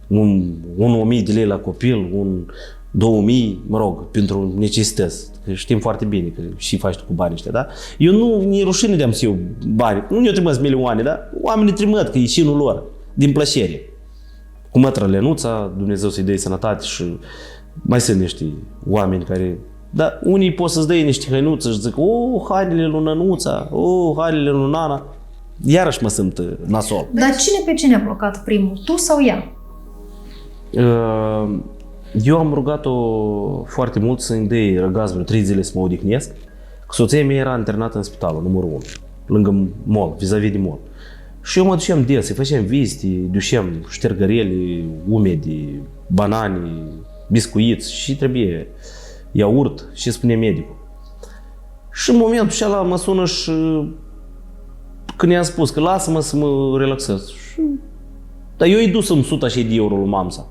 un 1.000 de lei la copil, un 2.000, mă rog, pentru necesități. Că știm foarte bine că și faci tu cu banii ăștia, da? Eu nu e rușine de-am să iau bani, nu ne-au trimis milioane, da? Oamenii trimit, că e șinul lor, din plăcere. Cu mătră Lenuța, Dumnezeu să-i dea sănătate și mai sunt niște oameni care... Dar unii pot să-ți dea niște hăinuțe și zic, hainele lui Nănuța, hainele lui Nana. Iarăși mă simt nasol. Dar cine pe cine a blocat primul? Tu sau ea? Eu am rugat-o foarte mult să-mi dea răgaz vreo 3 zile să mă odihnesc. Că soția mea era internată în spitalul numărul 1, lângă mall, vis-a-vis de mall. Și eu mă duceam des, îi făceam vizite, duceam ștergărele umede, banane, biscuiți și trebuie iaurt și spune medicul. Și în momentul ăla mă sună și când i-am spus că lasă-mă să mă relaxez. Dar eu îi dus în 100 de euro lui mamsa.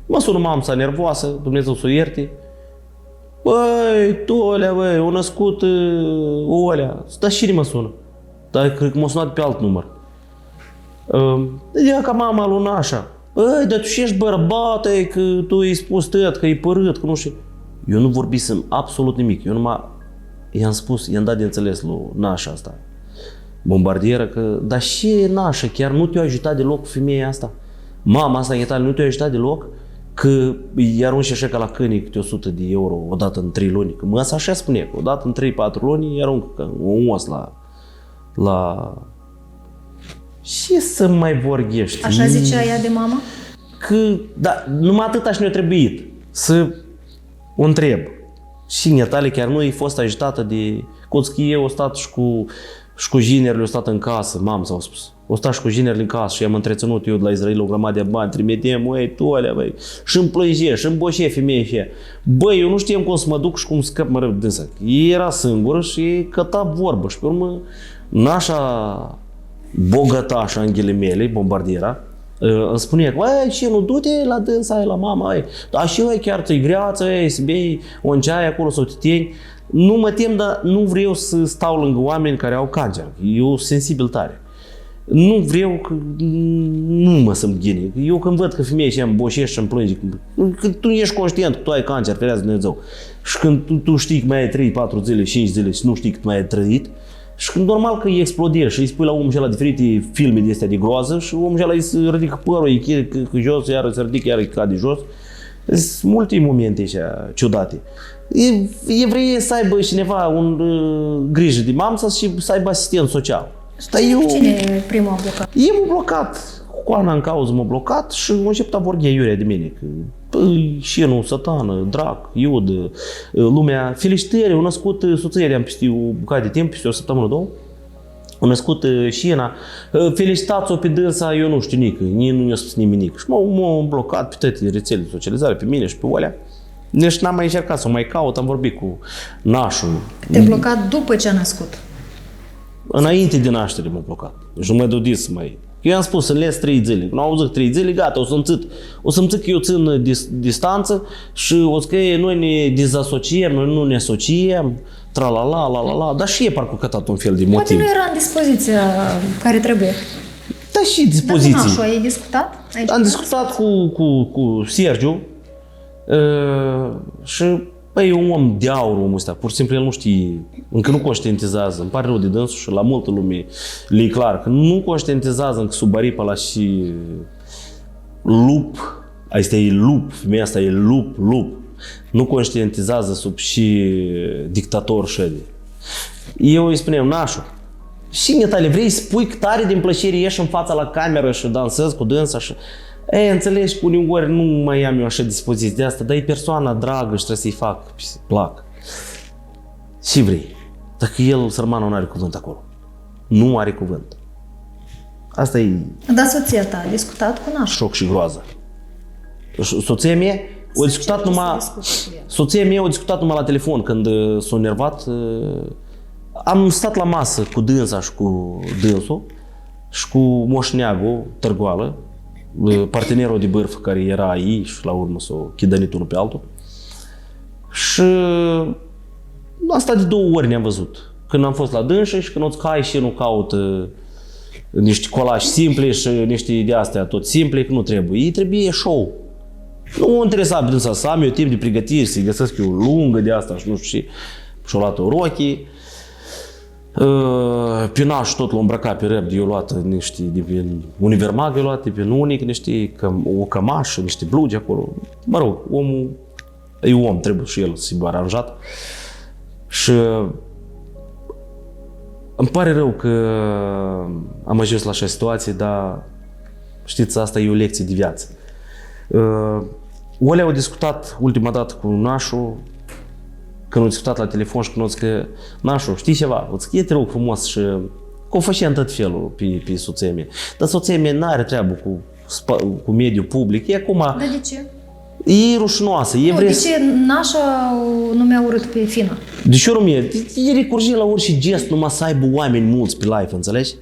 Mă sună mamsa nervoasă, Dumnezeu să o ierte. Băi, Tolea, băi, o născut Olea. Dar cine mă sună? Dar cred că m-a sunat pe alt număr. Ia ca mama lui Nașa. dar tu și ești bărbat, că tu i-ai spus tăt, că e părât, că nu știu. Eu nu vorbisem absolut nimic. Eu numai i-am spus, i-am dat de înțeles lui nașa asta, bombardieră, că dar și nașa chiar nu te-a ajutat deloc femeia asta. Mama asta în Italia nu te-a ajutat deloc, că îi arunci așa ca la câini câte 100 de euro odată în 3 luni. Că măsa așa spune, că odată în 3-4 luni îi aruncă un os la... Ce să mai vorbești? Așa zicea ea de mama? Că, da, numai atâta și ne-a trebuit să o întreb. Și în Italia chiar nu i-a fost ajutată de... Coțchie, o stat și cu ginerile, o stat în casă, mamă s-au spus. O stat și cu ginerile în casă și am întreținut eu de la Israel o grămadă de bani, trimitem, măi, tu alea, băi, și-mi plânge, și-mi boșe femeie și ea. Băi, eu nu știam cum să mă duc și cum scăp mă rău dânsa. Era singură și căta vorbă și pe urmă nașa bogătașa, în ghilimele, bombardiera, îmi spunea că, băi, și nu du-te la dânsa, la mama, dar și eu chiar ți-i greață, să bei o înceaie acolo, să o titeni. Nu mă tem, dar nu vreau să stau lângă oameni care au cancer. Eu sunt sensibil tare. Nu vreau că nu mă simt ghine. Eu când văd că femeia și îmi boșește și îmi plânge, că tu ești conștient că tu ai cancer, ferează Dumnezeu. Și când tu știi că mai ai 3, 4 zile, 5 zile și nu știi că mai ai trăit, și când normal că îi explodezi și îi spui la omul ăla diferite filme de astea de groază și omul ăla îi se ridică părul, îi jos, iar se ridică, iar îi cade jos. Sunt multe momente așa ciudate. Evreii să aibă cineva grijă de mamă și să aibă asistent social. Cine e primul blocat? E m-a blocat. Coana în cauză m-a blocat și a început a vorbi iurea de mine. Șenul, satană, drac, iud, lumea, felicitări, a născut soția de-am peste o bucată de timp, peste o săptămână, două. A născut Șena, felicitați-o pe dânsa, eu nu știu nică, nu i-a spus nimic. Și m-a blocat pe toate rețelele de socializare, pe mine și pe alea. Deci n-am mai încercat să o mai caut, am vorbit cu nașul. Te-a blocat după ce a născut? Înainte de naștere m-a blocat. Deci nu mă dădui să mai... Eu i-am spus, să-mi les 3 zile. Când au auzit 3 zile, gata, o să-mi țin că eu țin distanță și o să că noi ne dezasociem, noi nu ne asociem, tra-la-la, dar și e parcă cătat un fel de motiv. Poate nu era în dispoziția care trebuie. Da, și dispoziții. Dar cu nașul ai discutat? Am discutat cu Sergiu și băi, e un om de aur omul ăsta, pur și simplu el nu știe, încă nu conștientizează, îmi pare rău de dânsul și la multă lume le e clar că nu conștientizează încă sub aripa la și lup, asta e lup, femeia asta e lup, nu conștientizează sub și dictator și eu îi spuneam, nașu, și în Italia vrei să spui că tare din plăcere ieși în fața la cameră și dansezi cu dânsa și înțelegi că uneori nu mai am eu așa dispoziție de asta, dar e persoana dragă și trebuie să-i fac și să-i plac. Și vrei. Dacă el, sărmanul, nu are cuvânt acolo. Nu are cuvânt. Asta e... Dar soția ta a discutat cu nașul? Șoc și groază. Soția mea a discutat numai... Soția mea a discutat numai la telefon când s-a enervat. Am stat la masă cu dânsa și cu dânsul și cu moșneagul, târgoală, partenerul de bârfă care era aici și la urmă s-a chidănit unul pe altul. Și asta de 2 ori ne-am văzut. Când am fost la dânsă și când o cai și nu caută niște colași simple și niște de astea tot simple, că nu trebuie. Ei trebuie show. Nu mă interesa pe dânsa să am eu timp de pregătire, să-i găsesc eu lungă de asta și nu știu ce. Și-o luat rochii. Pe nașul tot l-a îmbrăcat pe rep, eu luat niște de pe univermag, eu luat de pe unic, niște o cămașă, niște blugi acolo. Mă rog, omul e om, trebuie și el să-i aranjat. Și îmi pare rău că am ajuns la așa situație, dar știți, asta e o lecție de viață. Olea au discutat ultima dată cu nașul, când au discutat la telefon și când au zis că nașul, știi ceva, îți te rog frumos și că o făcea în tot felul pe soția mea. Dar soția mea n-are treabă cu mediul public. E acum... Dar de ce? E rușinoasă. De ce nașa nu mi-a urât pe Fina? De ce nu mie? E recurge la orice gest numai să aibă oameni mulți pe live, înțelegi?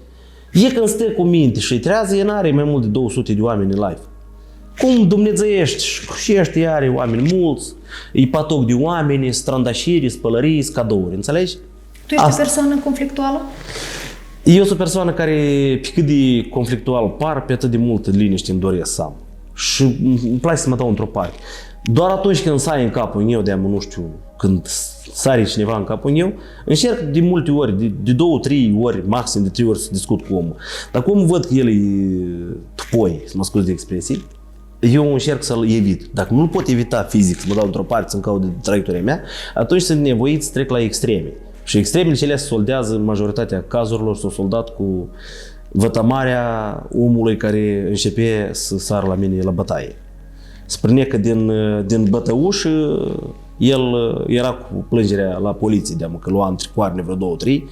E când stă cu minte și îi trează, e n-are mai mult de 200 de oameni în live. Cum dumnezeiești și ăștia are oameni mulți, e patoc de oameni, strandașiri, spălării, cadouri, înțelegi? Tu ești o persoană conflictuală? Eu sunt o persoană care, pe cât de conflictual par, pe atât de multă liniște îmi doresc să am. și îmi place să mă dau într-o parte. Doar atunci când sari în capul meu, nu știu, când sare cineva în capul meu, încerc de multe ori, de 2-3 ori, maxim de 3 ori să discut cu omul. Dacă omul văd că el e tupoi, să mă scuz de expresii, eu încerc să-l evit. Dacă nu-l pot evita fizic, să mă dau într-o parte, să-mi caut de traiectoria mea, atunci sunt nevoit să trec la extreme. Și extremele cele se soldează în majoritatea cazurilor, s-au soldat cu vătămarea omului care începe să sară la mine la bătaie. Spune că din bătăuș, el era cu plângerea la poliție, că lua între coarne vreo 2-3,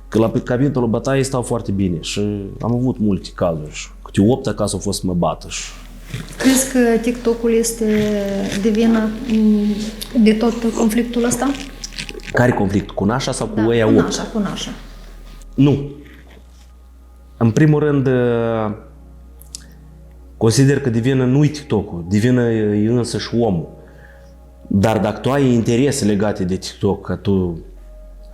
că la capitolul bătaie stau foarte bine și am avut multe cazuri. Câte 8 acasă au fost să mă bată. Crezi că TikTok-ul este de vină de tot conflictul ăsta? Care conflict? Cu Nașa sau cu ăia 8? Cu Nașa. Nu. În primul rând, consider că de vină nu-i TikTok-ul, de vină e însăși omul. Dar dacă tu ai interese legate de TikTok, ca tu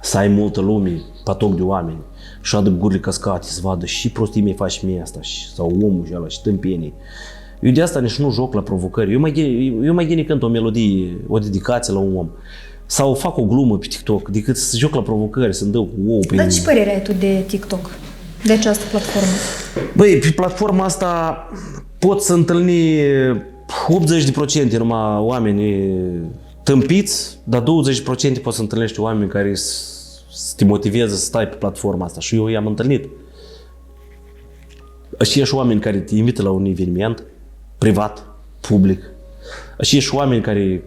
să ai multă lume, patoc de oameni, și adă gurile cascate, să vadă și prostii mei faci mie asta, sau omul și ăla, și tâmpienii. Eu de asta nici nu joc la provocări. Eu mai gine cânt o melodie, o dedicație la un om. Sau fac o glumă pe TikTok, decât să joc la provocări, să-mi dau cu ou. Dar ce părere ai tu de TikTok, de această platformă? Băi, pe platforma asta pot să întâlni 80% numai oameni tâmpiți, dar 20% poți să întâlnești oameni care să te motiveze să stai pe platforma asta. Și eu i-am întâlnit. Așa și oameni care te invită la un eveniment privat, public. Așa și oameni care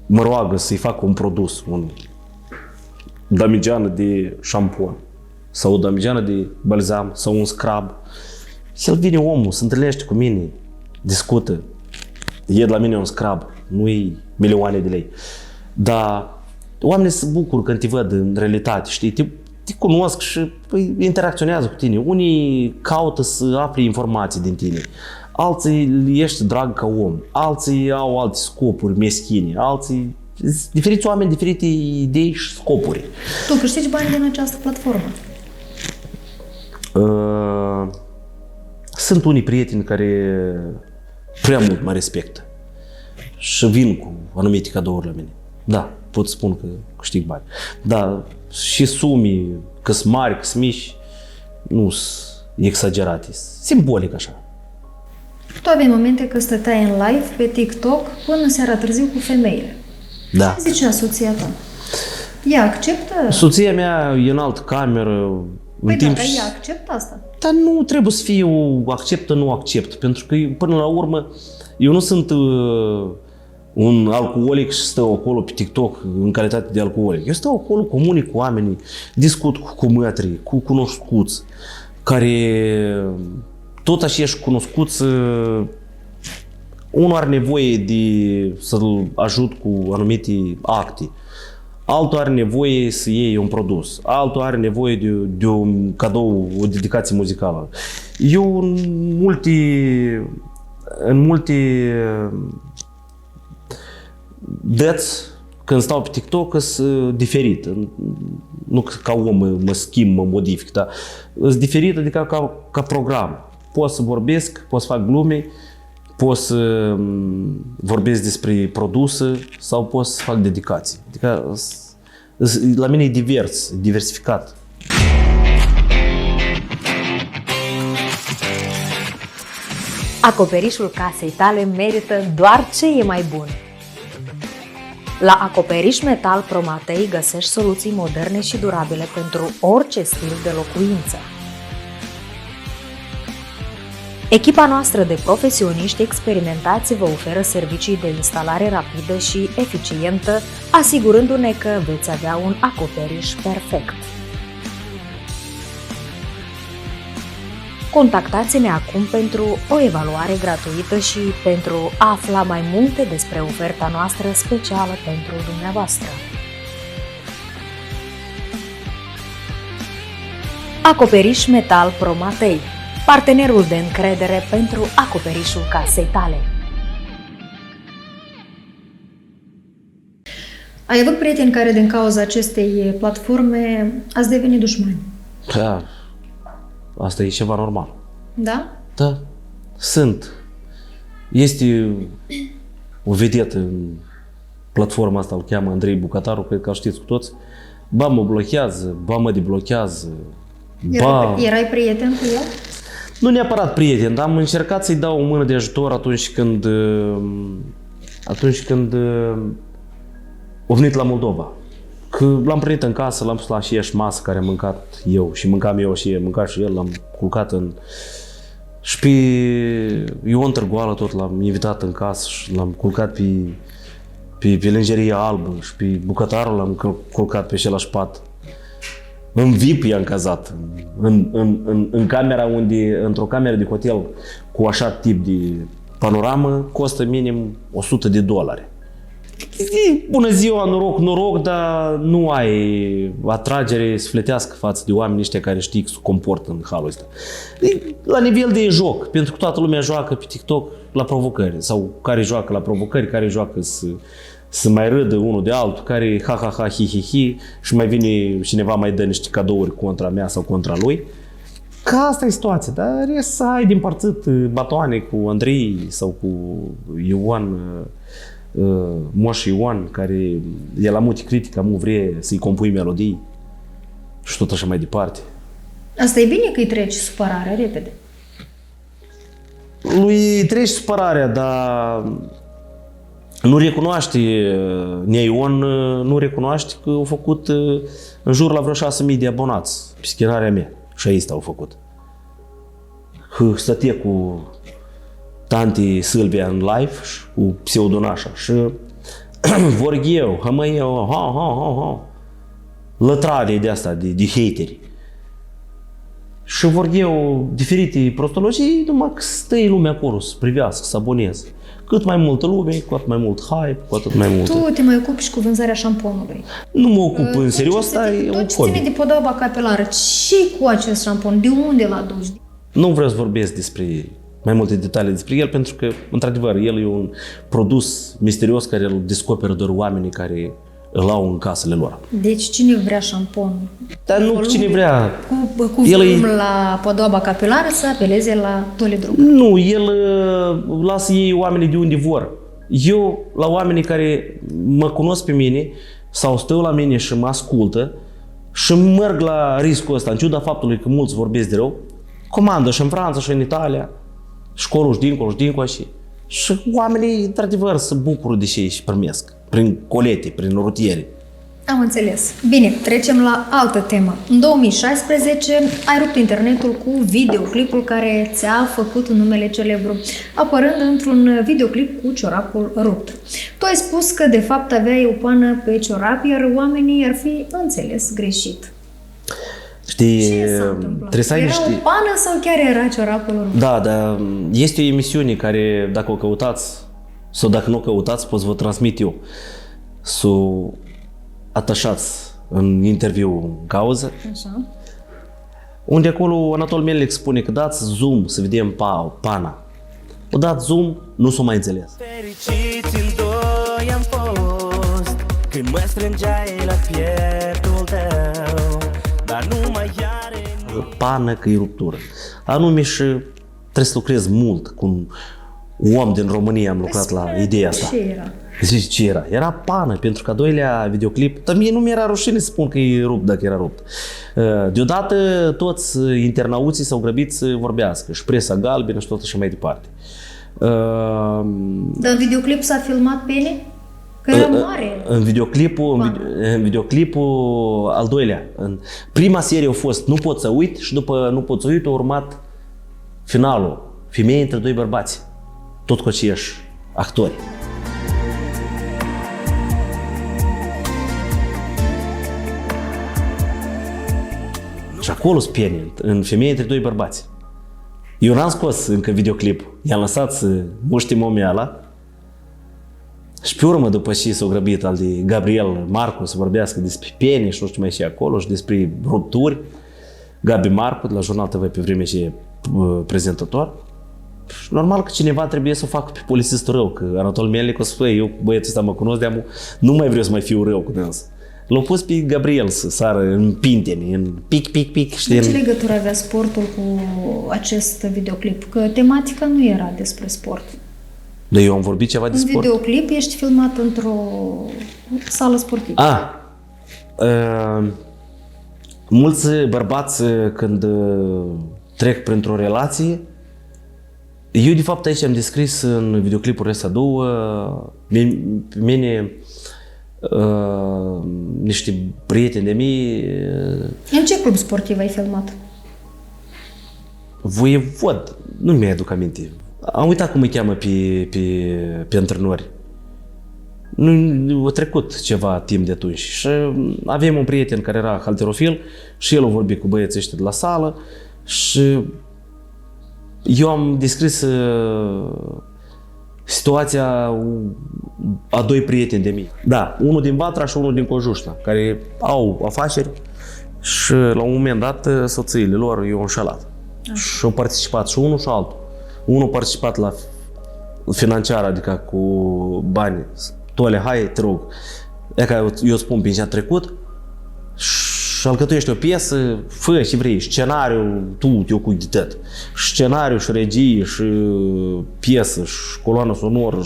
mă roagă să-i fac un produs, un damigeană de șampon sau o damigeană de balzam sau un scrub. Și el vine omul, se întâlnește cu mine, discută, ied la mine un scrub, nu-i milioane de lei. Dar oamenii se bucură când te văd în realitate, știi? Te cunosc și interacționează cu tine. Unii caută să afle informații din tine. Alții ești drag ca om. Alții au alte scopuri meschine. Alții... Diferiți oameni, diferite idei și scopuri. Tu câștigi bani din această platformă? Sunt unii prieteni care prea mult mă respectă și vin cu anumite cadouri la mine. Da, pot spun că câștig bani. Da, și sumii, că-s mari, că-s mici, nu sunt exagerate, simbolic așa. Tu aveai momente că stăteai în live pe TikTok până seara târziu cu femeile. Da. Ce zicea soția ta? Ea acceptă? Soția mea e în altă cameră. Păi da, dar ea acceptă asta? Dar nu trebuie să fie o acceptă, nu accept, pentru că până la urmă eu nu sunt un alcoolic și stau acolo pe TikTok în calitate de alcoolic. Eu stau acolo, comunic cu oamenii, discut cu cumătrii, cu cunoscuți, care tot așa cunoscuți, unul are nevoie de să-l ajut cu anumite acte, altul are nevoie să iei un produs, altul are nevoie de un cadou, o dedicație muzicală. Eu în multe dăți, când stau pe TikTok, sunt diferit. Nu ca om mă schimb, mă modific, dar sunt diferit, adică ca program. Pot să vorbesc, pot să fac glume, pot să vorbesc despre produse sau pot să fac dedicații. Adică la mine e divers, diversificat. Acoperișul casei tale merită doar ce e mai bun. La Acoperiș Metal Promatei găsești soluții moderne și durabile pentru orice stil de locuință. Echipa noastră de profesioniști experimentați vă oferă servicii de instalare rapidă și eficientă, asigurându-ne că veți avea un acoperiș perfect. Contactați-ne acum pentru o evaluare gratuită și pentru a afla mai multe despre oferta noastră specială pentru dumneavoastră. Acoperiș Metal Promatei, partenerul de încredere pentru acoperișul casei tale. Ai avut prieteni care din cauza acestei platforme ați devenit dușmani? Da, asta e ceva normal. Da? Da, sunt. Este o vedetă în platforma asta, îl cheamă Andrei Bucataru, cred că îl știți cu toți. Ba mă blochează, ba mă deblochează. Erai prieten cu el? Nu neapărat prieten, dar am încercat să-i dau o mână de ajutor atunci când a venit la Moldova. Că l-am primit în casă, l-am pus la aceeași masă care am mâncat eu și mâncam eu și mânca și el, l-am culcat în... Și pe Ion Târgoală tot l-am invitat în casă și l-am culcat pe lingerie albă și pe Bucătarul l-am culcat pe același pat. În VIP i-am cazat, în camera unde, într-o cameră de hotel cu așa tip de panoramă, costă minim $100. Bună ziua, noroc, dar nu ai atragere sufletească față de oamenii ăștia care știi că se comportă în halul ăsta. La nivel de joc, pentru că toată lumea joacă pe TikTok la provocări, sau care joacă la provocări, care joacă să mai râdă unul de altul, care ha, hi, și mai vine cineva mai dă niște cadouri contra mea sau contra lui. Ca asta e situația, dar să ai din parțit batoane cu Andrei sau cu Ioan, Moș Ioan, care e la multicritic, nu vrea să-i compui melodii și tot așa mai departe. Asta e bine că îi treci supărarea repede. Lui treci supărarea, dar nu recunoaște, Ion nu recunoaște că au făcut în jur la vreo 6.000 de abonați pe scherarea mea. Și aici au făcut. Stătea cu tanti Silvia în live cu pseudonașa și vorgheu, hămăieu, ha. Lătrade de asta, de hateri. Și vorgheu diferite prostologii, numai că stă lumea acolo să privească, să aboneze. Cât mai multă lume, cu atât mai mult hype, cu atât mai mult. Tu te mai ocupi și cu vânzarea șamponului. Nu mă ocup în serios, dar e un tot ce ține de podoaba capilară, ce cu acest șampon? De unde l aduci? Nu vreau să vorbesc despre mai multe detalii despre el, pentru că, într-adevăr, el e un produs misterios care îl descoperă doar oamenii care îl au în casele lor. Deci cine vrea șamponul? Dar nu cine vrea. Cu volum la podoaba capilară să apeleze la Toledruc. Nu, el lasă ei oamenii de unde vor. Eu, la oamenii care mă cunosc pe mine sau stau la mine și mă ascultă și merg la riscul ăsta, în ciuda faptului că mulți vorbesc de rău, comandă și în Franța și în Italia, școlo și dincolo și oamenii, într-adevăr, se bucură de ce își primesc, prin colete, prin rutiere. Am înțeles. Bine, trecem la altă temă. În 2016 ai rupt internetul cu videoclipul care ți-a făcut numele celebru, apărând într-un videoclip cu ciorapul rupt. Tu ai spus că de fapt aveai o pană pe ciorap, iar oamenii ar fi înțeles greșit. Știi, Ce s-a întâmplat? trebuie să ai Era niște... o pană sau chiar era ciorapul rupt? Da, dar este o emisiune care, dacă o căutați sau dacă nu o căutați, pot să vă transmit eu. Să o atașați în interviu în cauză, Așa. unde acolo Anatol Melnic spune că dați zoom să vedem pana. O dat zoom, nu s-o mai înțeles. Fericiți în doi am fost când mă strângeai la pieptul tău, dar nu mai are Pană că e ruptură. Anume și trebuie să lucrez mult cu un om din România, am lucrat la ideea asta. Ce era? Zici ce era? Era pană, pentru că a doilea videoclip, dar mie nu mi-era rușine să spun că e rupt dacă era rupt. Deodată toți internauții s-au grăbit să vorbească și presa galbenă și tot așa mai departe. Dar în videoclip s-a filmat pene? Că era mare. În videoclipul al doilea. În prima serie a fost Nu pot să uit și după Nu pot să uit a urmat finalul. Femeie între doi bărbați. Tot cu aceiași actori. Și acolo sunt pieni, în Femeie între doi bărbați. Eu n-am scos încă videoclipul. I-am lăsat să muște momeala. Și pe urmă, după ce s-au grăbit al de Gabriel Marcu să vorbească despre pieni și nu știu mai și acolo și despre rupturi, Gabi Marcu de la Jurnal TV pe vreme ce e prezentator, normal că cineva trebuie să o facă pe polițistul rău, că Anatol Melnic o să spune, eu băietul ăsta mă cunosc de-amu, nu mai vreau să mai fiu rău cu dâns. L-au pus pe Gabriel să sară în pinteni, în pic, știi? Ce legătură avea sportul cu acest videoclip? Că tematica nu era despre sport. Dar eu am vorbit ceva de În sport? videoclip ești filmat într-o sală sportivă. Mulți bărbați când trec printr-o relație, eu de fapt aici am descris în videoclipurile astea două, pe mine niște prieteni de mei. În ce club sportiv ai filmat? Voievod, nu mi aduc aminte. Am uitat cum îi cheamă pe antrenori. Nu a trecut ceva timp de atunci și avem un prieten care era halterofil și el a vorbit cu băieții ăștia de la sală și eu am descris situația a doi prieteni de mei. Da, unul din Vatra și unul din Cojușna, care au afaceri și la un moment dat soțiile lor i-au înșelat. Și au participat și unul și altul. Unul a participat la financiar, adică cu bani. Tole, hai, te rog. E ca eu spun pe ce a trecut și alcătuiește o piesă, fă ce vrei, scenariu, tu te ocupi de tot. Scenariu și regie și piesă și coloană sonoră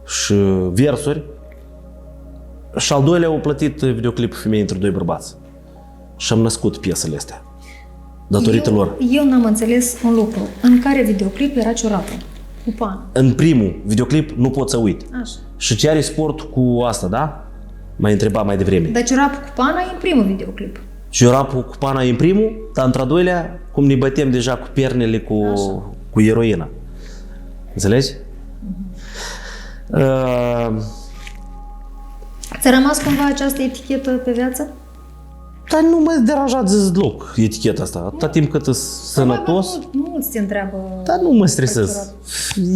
și versuri. Și al doilea au plătit videoclipul Femei între doi bărbați. Și am născut piesele astea. Datorită lor. Eu n-am înțeles un lucru. În care videoclip era Ciorapul? Cu pană. În primul videoclip nu pot să uit. Așa. Și ce are sport cu asta, da? M-ai întrebat mai devreme. Dar Ciorapul cu pana e în primul videoclip. Ciorapul cu pana e în primul, dar într-a doilea, cum ne bătem deja cu pernele cu eroina. Înțelegi? Ți-a rămas cumva această etichetă pe viață? Dar nu mă deranjează deloc eticheta asta. Atâta timp cât e sănătos, Mulți te întreabă. dar nu mă stresez.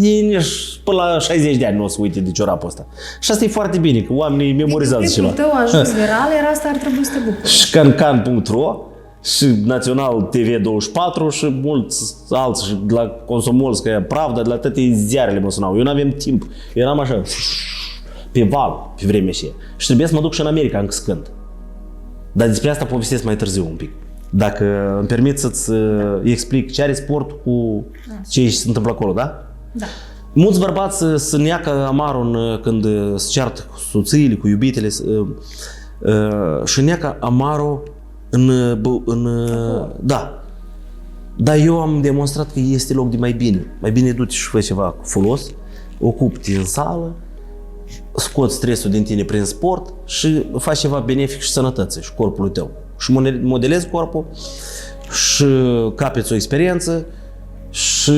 Ei nici până la 60 de ani nu o să uite de ciorapul ăsta. Și asta e foarte bine, că oamenii memorizează ceva. Videoclipul tău a ajuns viral, iar asta ar trebui să te bucuri. Și cancan.ro și Național TV24 și mulți alții și de la Consomolskaya Pravda, de la toate ziarele mă sunau. Eu n-aveam timp. Eram așa pe val pe vremea aceea. Și trebuie să mă duc și în America încă să cânt. Dar despre asta povestesc mai târziu un pic. Dacă îmi permit să-ți explic ce are sport cu ce se întâmplă acolo, da? Da. Mulți bărbați se neacă amarul când se ceartă cu soțiile, cu iubitele și neacă amarul da. Dar eu am demonstrat că este loc de mai bine. Mai bine du-te și fă ceva cu folos, ocupi-te în sală, scoți stresul din tine prin sport și faci ceva benefic și sănătății și corpului tău. Și modelezi corpul și capeți o experiență și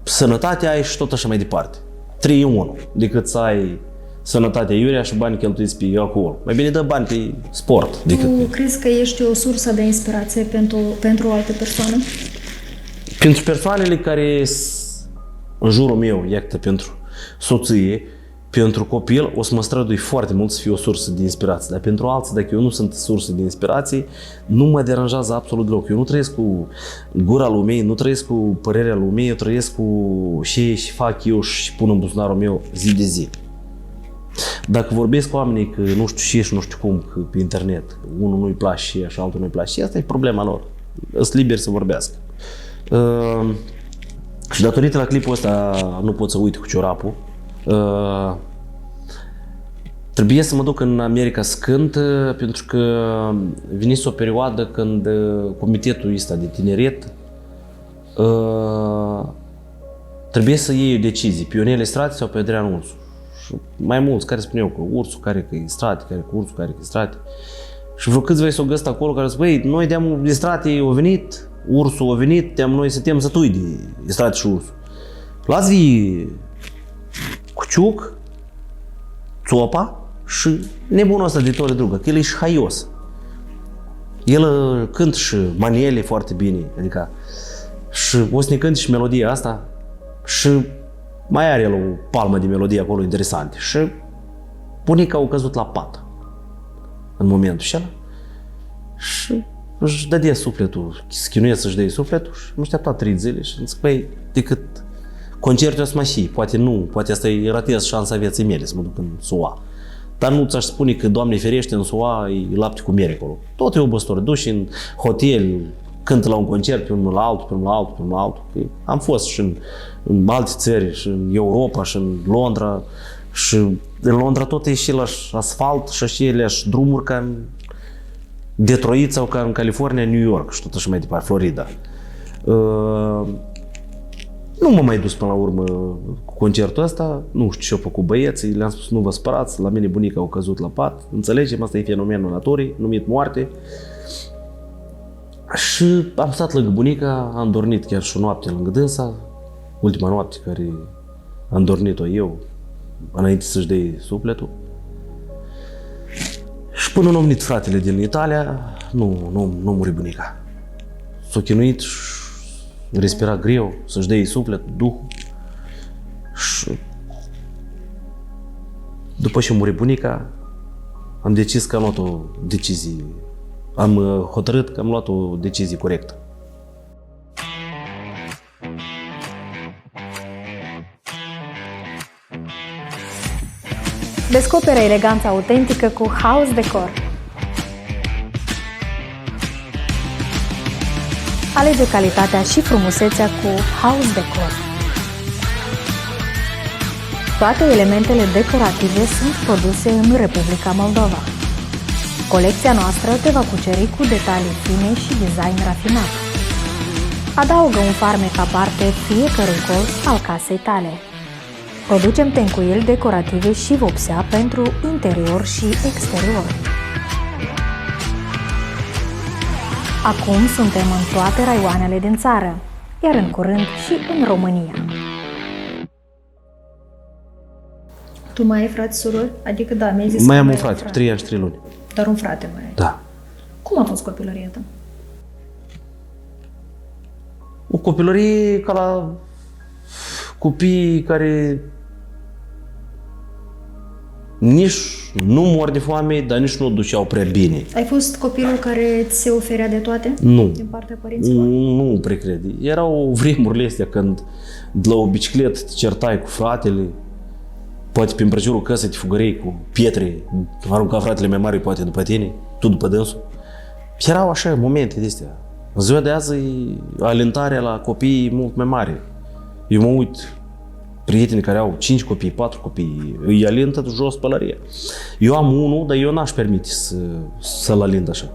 sănătatea ai și tot așa mai departe. 3 în 1, decât să ai sănătatea iurea și bani cheltuiți pe alcool. Mai bine dă bani pe sport decât... Tu crezi că ești o sursă de inspirație pentru alte persoane? Pentru persoanele care în jurul meu, iată, pentru soție, pentru copil, o să mă strădui foarte mult să fiu o sursă de inspirație. Dar pentru alții, dacă eu nu sunt sursă de inspirație, nu mă deranjează absolut deloc. Eu nu trăiesc cu gura lumii, nu trăiesc cu părerea lumii, eu trăiesc cu ce fac eu și pun în buzunarul meu zi de zi. Dacă vorbesc cu oamenii că nu știu ce și nu știu cum că pe internet, unul nu-i place și altul nu-i place, asta e problema lor. Sunt liberi să vorbească. Și datorită la clipul ăsta nu pot să uit cu ciorapul. Trebuie să mă duc în America să cânt, pentru că venise o perioadă când comitetul ăsta de tineret trebuie să iei o decizie, pe Ionel Strate sau pe Adrian Ursu. Și mai mulți care spuneau că Ursu care că e Strate, care că Ursu care că e Strate. Și vreo câțiva s-au găsit acolo care zic, băi, noi de Strate au venit, Ursu a venit, noi suntem sătui de Strate și Ursu. Luați-vi Cuciuc, Țopa și nebunul ăsta de Tore Drugă, că el e și haios. El cântă și maniele foarte bine, adică și o să ne cânte și melodia asta și mai are el o palmă de melodie acolo interesante și bunica au căzut la pat în momentul ăla și își dădea sufletul, se chinuie să-și dea sufletul și am așteptat 3 zile și îmi zic, băi, decât concertul o să mă și, poate nu, poate asta e ratez șansa vieții mele să mă duc în SUA. Dar nu ți-aș spune că, Doamne ferește, în SUA e lapte cu miere acolo. Tot e obositor, duci în hotel, cântă la un concert, pe unul la altul, pe unul la altul, pe unul la altul. Am fost și în alte țări, și în Europa, și în Londra. Și în Londra tot e și la asfalt și aceleași drumuri ca în Detroit sau ca în California, New York și tot așa mai departe, Florida. Nu m-am mai dus până la urmă cu concertul ăsta, nu știu ce-au făcut băieții, le-am spus nu vă spărați, la mine bunica au căzut la pat, înțelegem, asta e fenomenul naturii, numit moarte. Și am stat lângă bunica, am dormit chiar și o noapte lângă dânsa, ultima noapte care am dormit-o eu, înainte să-și dea sufletul. Și până nu a venit fratele din Italia, nu muri bunica. S-a chinuit și respira greu, să-și dea sufletul, duhul. Și după ce a murit bunica, am decis că am luat o decizie. Am hotărât că am luat o decizie corectă. Descoperă eleganța autentică cu House Decor. Alege calitatea și frumusețea cu House Decor. Toate elementele decorative sunt produse în Republica Moldova. Colecția noastră te va cuceri cu detalii fine și design rafinat. Adaugă un farmec aparte fiecărui colț al casei tale. Producem tencuieli decorative și vopsea pentru interior și exterior. Acum suntem în toate raioanele din țară, iar în curând și în România. Tu mai ai frați, surori? Adică da, mi-ai zis Mai că am un ai frate, 3 ani și 3 luni. Dar un frate mai ai. Da. Cum a fost copilăria ta? O copilărie ca la copii care nici nu mor de foame, dar nici nu o duceau prea bine. Ai fost copilul care ți se oferea de toate? Nu. Din partea părinților? Nu prea cred. Erau vremurile astea când de la o bicicletă te certai cu fratele, poate prin prejurul căsei te fugărei cu pietre, arunca fratele mai mare poate după tine, tu după dânsul. Erau așa momente de astea. În ziua de azi alintarea la copii mult mai mare. Eu mă uit, prieteni care au 5 copii, 4 copii, îi alintă jos pălăria. Eu am unul, dar eu n-aș permite să-l alint așa.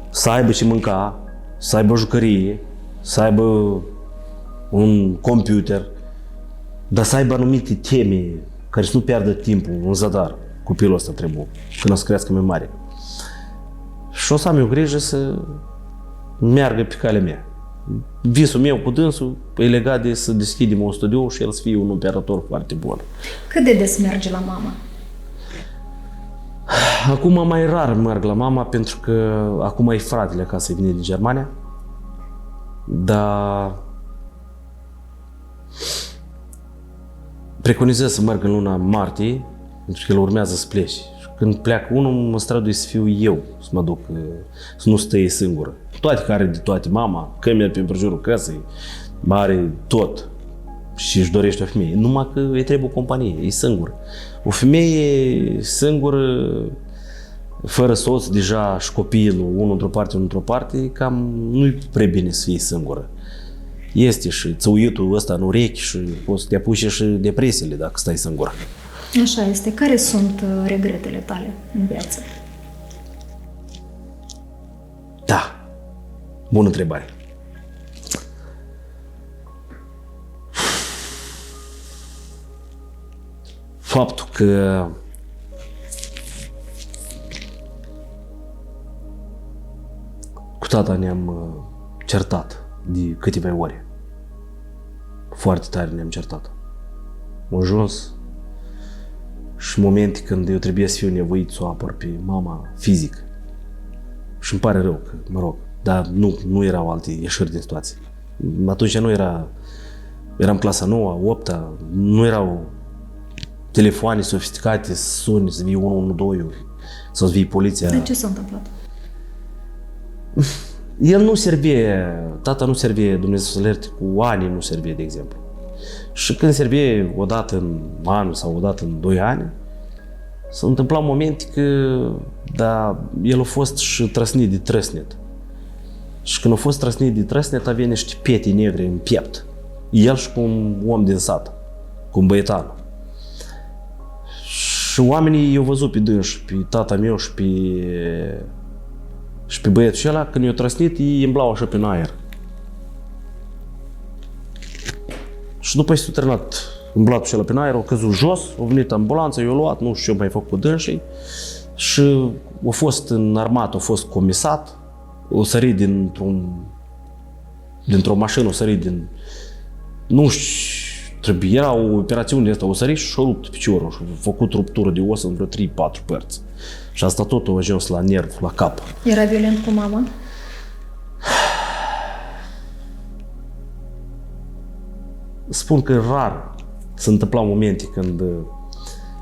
Să aibă ce mânca, să aibă o jucărie, să aibă un computer, dar să aibă anumite teme care să nu pierdă timpul în zadar. Copilul ăsta trebuie, când o să crească mai mare. Și o să am eu grijă să meargă pe calea mea. Visul meu cu dânsul e legat de să deschidem un studio și el să fie un operator foarte bun. Cât de des mergi la mama? Acum mai rar merg la mama pentru că acum e fratele acasă, vine din Germania. Dar preconizez să merg în luna martie, pentru că el urmează să plece. Și când pleacă unul, mă strădui să fiu eu, să mă duc, să nu stăie singură. Toate care are de toate, mama, că merg pe împrejurul căsei, are tot și își dorește o femeie. Numai că îi trebuie o companie, e singur. O femeie singură, fără soț, deja și copilul, unul într-o parte, unul într-o parte, cam nu-i prea bine să fie singură. Este și țăuitul ăsta în urechi și poți să te apuce și depresiile dacă stai singură. Așa este. Care sunt regretele tale în viață? Da. Bună întrebare. Faptul că cu tata ne-am certat de câteva ore. Foarte tare ne-am certat. Am ajuns și momente când eu trebuie să fiu nevoit să o apăr pe mama fizic. Și îmi pare rău că, mă rog, dar nu erau alte ieșiri din situație. Atunci nu era, eram clasa 9, 8-a, nu erau telefoane sofisticate, să suni, să vii 112, să vii poliția. De ce s-a întâmplat? El nu servie, tata nu servie, Dumnezeu să-l ierte, cu ani nu servie, de exemplu. Și când servie o dată în an sau o dată în 2 ani, s-a întâmplat momente că, da, el a fost și trăsnit de trăsnet. Și când a fost trăsnit de trăsnet, avea niște pete negre în piept. El și cu un om din sat, cu un băietan. Și oamenii i-au văzut pe dânși, pe tata meu și pe băietul și ăla, când i-au trăsnit, ei îmblau așa prin aer. Și după ce s-a terminat îmblatul și ăla prin aer, au căzut jos, a venit ambulanța, i-a luat, nu știu ce mai făcut cu dânsii, și a fost în armată, a fost comisat, o sărit dintr-o mașină, o sărit din... Nu știu, trebuie, era o operațiune asta, o sărit și a rupt piciorul și a făcut ruptură de os în vreo 3-4 părți. Și asta tot a ajuns la nerv, la cap. Era violent cu mama? Spun că rar se întâmplau momente când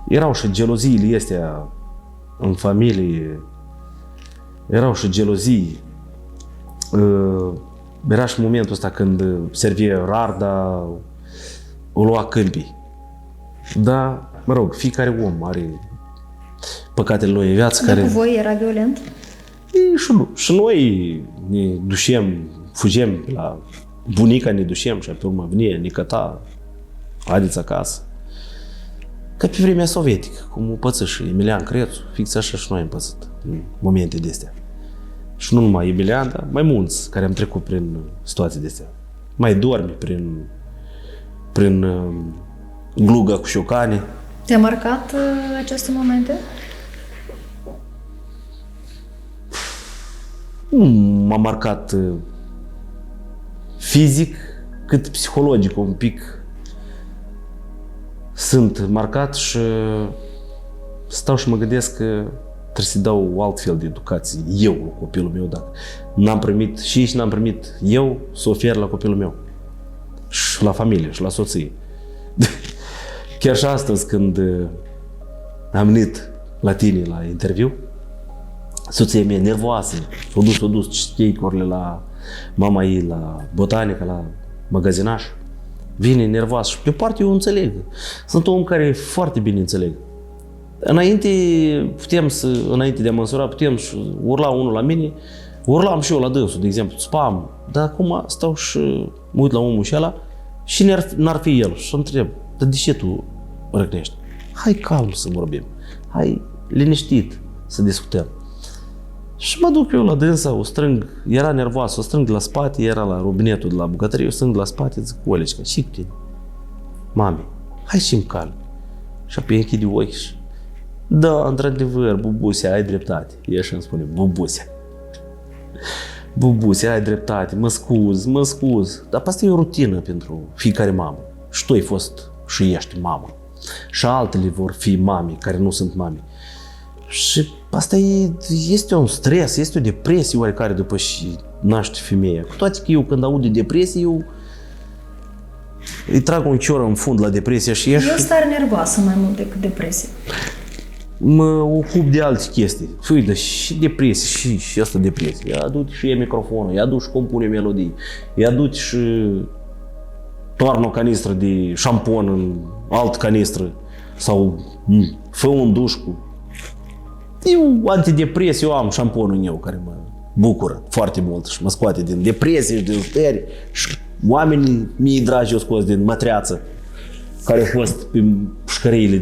erau și geloziile astea în familie, erau și gelozii. Era și momentul ăsta când servie rar, dar o lua câmpii. Dar, mă rog, fiecare om are păcatele lui în viață. Dar care... cu voi era violent? Și noi ne dușem, fugem la bunica, ne dușem și pe urmă vine, ne căta, haideți acasă. Ca pe vremea sovietică, cum o păță și Emilian Crețu, fix așa și noi am pățit în momente de astea. Și nu numai Emilian, dar mai mulți care am trecut prin situații de astea. Mai dormi prin gluga cu șocane. Te-a marcat aceste momente? Nu m-a marcat fizic, cât psihologic un pic. Sunt marcat și stau și mă gândesc că trebuie să dau altfel de educație eu la copilul meu, dacă n-am primit și n-am primit eu să ofer la copilul meu și la familie și la soție. Chiar și astăzi când am venit la tine la interviu, soția mea nervoasă, s-a dus cheikurile la mama ei, la botanică, la magazinaș, vine nervoasă și pe parte eu înțeleg. Sunt un om care foarte bine înțeleg. Înainte de a măsura, putem să urla unul la mine, urlam și eu la dânsul, de exemplu, spam, dar acum stau și mă uit la omul și ăla și n-ar fi el și întreb, dar de ce tu răcnești? Hai calm să vorbim, hai liniștit să discutăm. Și mă duc eu la dânsa, o strâng, era nervoasă, o strâng de la spate, era la robinetul de la bucătărie, o strâng de la spate, zic, Olecica, și cu tine? Mami, hai și-mi calm. Și apoi închide ochii și da, într-adevăr, Bubusea, ai dreptate. E așa îmi spune, Bubusea. Bubusea, ai dreptate, mă scuz. Dar asta e o rutină pentru fiecare mamă. Și tu ai fost și ești mamă. Și altele vor fi mami care nu sunt mami. Și asta este un stres, este o depresie oarecare după ce naște femeia. Cu toate că eu când aud de depresie, eu îi trag un cior în fund la depresie și ieși. E o stare nervoasă mai mult decât depresie. Mă ocup de alte chestii. Fui, dar și depresie, și asta depresie. Ia du-te și ia microfonul, ia du-te și compune melodii, ia du-te și toarnă o canistră de șampon în alt canistră sau fă un duș cu... Eu antidepresie, eu am șamponul meu care mă bucură foarte mult și mă scoate din depresie și din stări și oamenii mii dragi eu scos din mătreață care au fost prin pușcăriile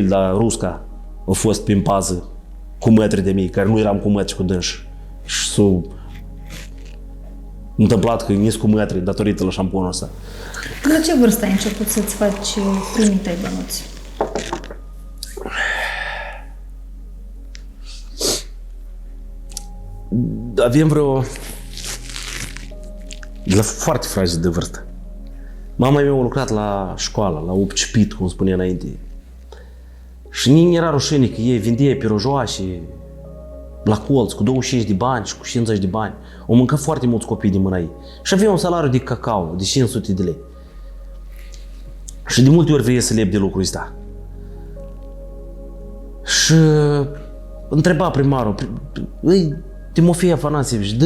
de la Rusca, au fost prin pază cu mătri de mii, care nu eram cu mătri cu dânși. Și s-a întâmplat că ies cu mătri datorită la șamponul ăsta. La ce vârstă ai început să-ți faci primii tăi bănuți? Avem vreo... de la foarte fragil de vârstă. Mama mea a lucrat la școală, la upcipit, cum spunea înainte. Și nici era rușine că ei vindea pirojoașe la colț cu 25 de bani și cu 50 de bani. Au mâncat foarte mulți copii din mâna ei. Și avea un salariu de cacao de 500 de lei. Și de multe ori vrea să lep de lucrul ăsta. Și întreba primarul, Timofei Afanasievici,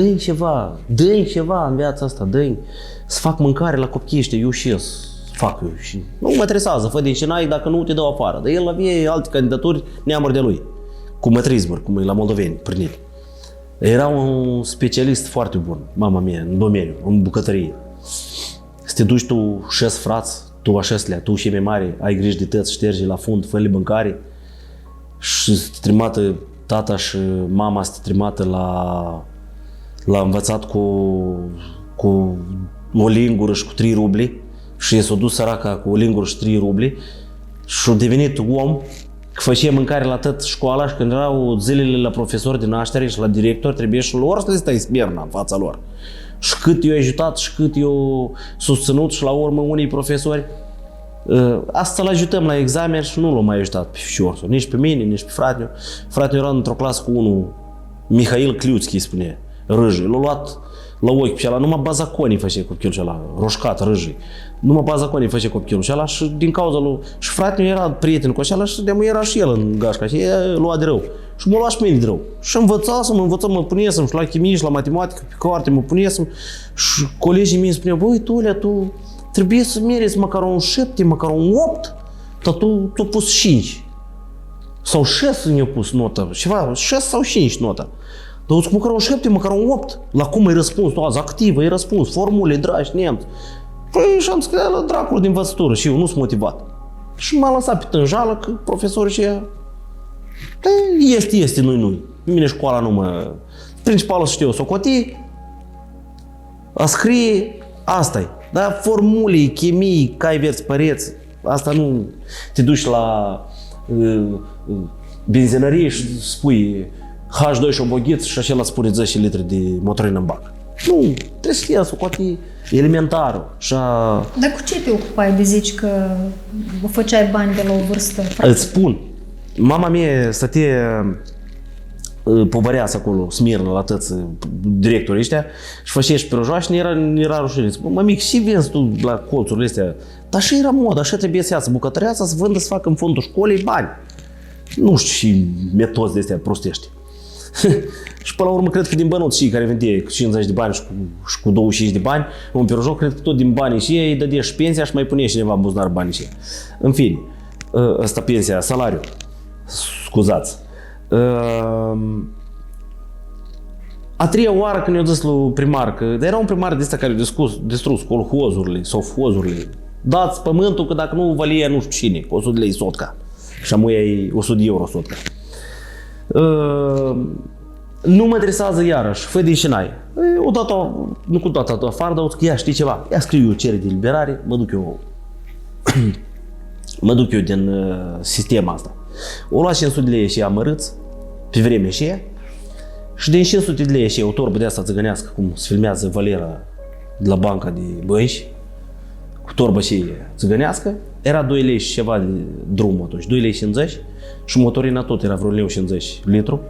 dă-i ceva în viața asta, dă-i să fac mâncare la copiii ăștia, eu și să fac eu. Și nu mă tresează, fă din ce n-ai, dacă nu te dau afară. Dar el avea alte candidaturi neamuri de lui, cu mătrismuri, cum e la moldoveni, prin el. Era un specialist foarte bun, mama mea, în domeniu, în bucătărie. Să te duci tu 6 frați, tu a 6-lea, tu și mai mare, ai grijă de tăți, ștergi la fund, fă-le mâncare și să te trimată tata și mama să te trimată la învățat cu o lingură și cu 3 rubli și s-a dus săraca cu o lingură și 3 rubli și a devenit om că făcea mâncare la tot școala și când erau zilele la profesor de naștere și la director trebuie și lor să le stai smerna în fața lor. Și cât i-a ajutat și cât i-a susținut și la urmă unii profesori. Asta să-l ajutăm la examen și nu l-a mai ajutat pe fișorsul, nici pe mine, nici pe fratele. Fratele era într-o clasă cu unul, Mihail Cliuțchi îi spune, râjii. L-a luat la ochi pe ăla, numai bazaconii făcea copilul ăla, roșcat, râjii. Numai bazaconii făcea copilul ăla și din cauza lui... Și fratele era prieten cu ăla și de-aia era și el în gașca și lua de rău. Și mă lua și mine de rău. Și învățam, mă punesem și la chimie și la matematică, pe carte mă punesem și colegii mei îmi spuneau, băi, Tulea, tu trebuie să meriți măcar un 7, măcar un 8, dar tu ai pus 5. Sau 6 ne-a pus nota, ceva, 6 sau 5 nota. Dar uți măcar un 7, măcar un 8. La cum ai răspuns? Tu azi activ, ai răspuns, formule, dragi, nemți. Păi și am scris la dracul de învățătură și eu nu sunt motivat. Și m-a lăsat pe tânjală că profesorul și ea, este, nu-i. Pe mine școala nu mă... Principalul să știu, socoti, a scrie, asta-i. Dar formule, chimii, cai verzi păreți, asta nu... Te duci la benzinărie și spui H2 și oboghiț și așa spune 10 litri de motorină în bac. Nu, trebuie să fie socoti elementarul. Dar cu ce te ocupai de zici că făceai bani de la o vârstă? Îți spun, mama mea stătea povăreasă acolo, Smirnă, la tăți directorii ăștia și făcea și pirojoa și ne era rușine. Zic, mămic, și vinzi tu la colțurile astea? Dar așa era moda, așa trebuie să iasă bucătăreața, să vândă, să facă în fondul școlii bani. Nu știu și metode de astea prostești. Și până la urmă cred că din bănuți și care vinde cu 50 de bani și cu 25 de bani, un pirojoc, cred că tot din banii și ei dădea și pensia și mai punea cineva în buzunar banii și ei. În fine, ăsta pensia, salariu, scuzați. A treia oară când i-a dus la primar, că era un primar de ăsta care a distrus colhozurile, sovhozurile. Dați pământul că dacă nu valia nu știu cine, 100 de lei sotca. Și amuia e 100 de euro sotca. Nu mă adresează iarăși, fă de șinai. Odată, nu cu toată afară, dar ia știi ceva, ia scriu eu cerere de liberare, mă duc eu din sistema asta. O lua 500 de lei și amărâți, pe vremea și ea, și din 500 de lei și o torbă de asta țăgănească, cum se filmează Valera de la banca de bănci, cu torbă și țăgănească, era 2 lei și ceva de drum atunci, 2 lei 50 și motorina tot era vreo 1,50 lei litru.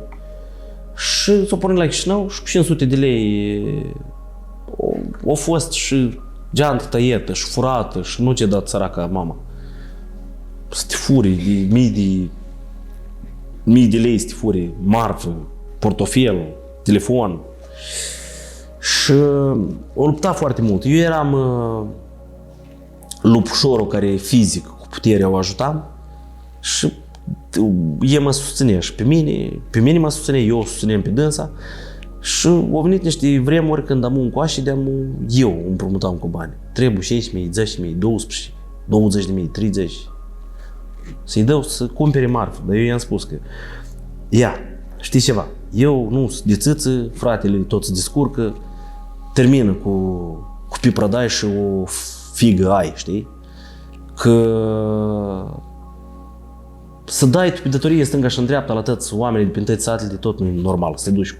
Și s-o pornit la Chișinău și cu 500 de lei a fost și geantă tăietă și furată și nu ce-a dat săraca mama. Să te furi de mii de lei, să te furi, marfă, portofel, telefon. Și o lupta foarte mult. Eu eram lupșorul care fizic, cu putere o ajutam și ei mă susținea și pe mine mă susținea, eu o susțineam pe dânsa și au venit niște vremuri când am un coașe de eu împrumutam cu bani. Trebuie 6.000, 10.000, 12, 20.000, 30. Să-i dau să cumpere marfă, dar eu i-am spus că ia, știi ceva, eu nu sunt de țâță, fratele tot se descurcă, termină cu pipradai și o figă ai, știi? Că să dai tu pe datorie stânga și în dreapta la toți oamenii de prin toate satele, tot nu e normal. Să te duci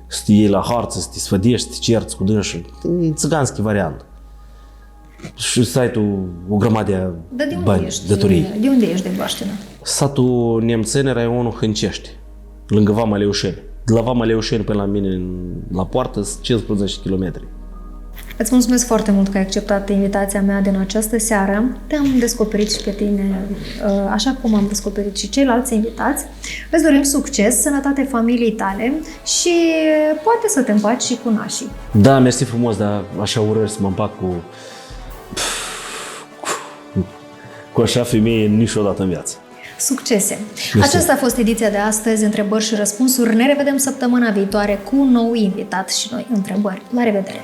să te iei la harță, să te sfădești, să te cerți cu dânșii. E țiganski variant. Și să ai tu o grămadă de bani, datorii. De unde ești de Baștină? Satul Nemțeni, raionul Hâncești, lângă Vama Leușeni. De la Vama Leușeni până la mine, la poartă, sunt 15 km. Îți mulțumesc foarte mult că ai acceptat invitația mea din această seară. Te-am descoperit și pe tine, așa cum am descoperit și ceilalți invitați. Îți dorim succes, sănătate familiei tale și poate să te împaci și cu nașii. Da, mersi frumos, dar așa urări să mă împac cu așa femeie niciodată în viață. Succese! Mersi. Aceasta a fost ediția de astăzi, întrebări și răspunsuri. Ne revedem săptămâna viitoare cu un nou invitat și noi întrebări. La revedere!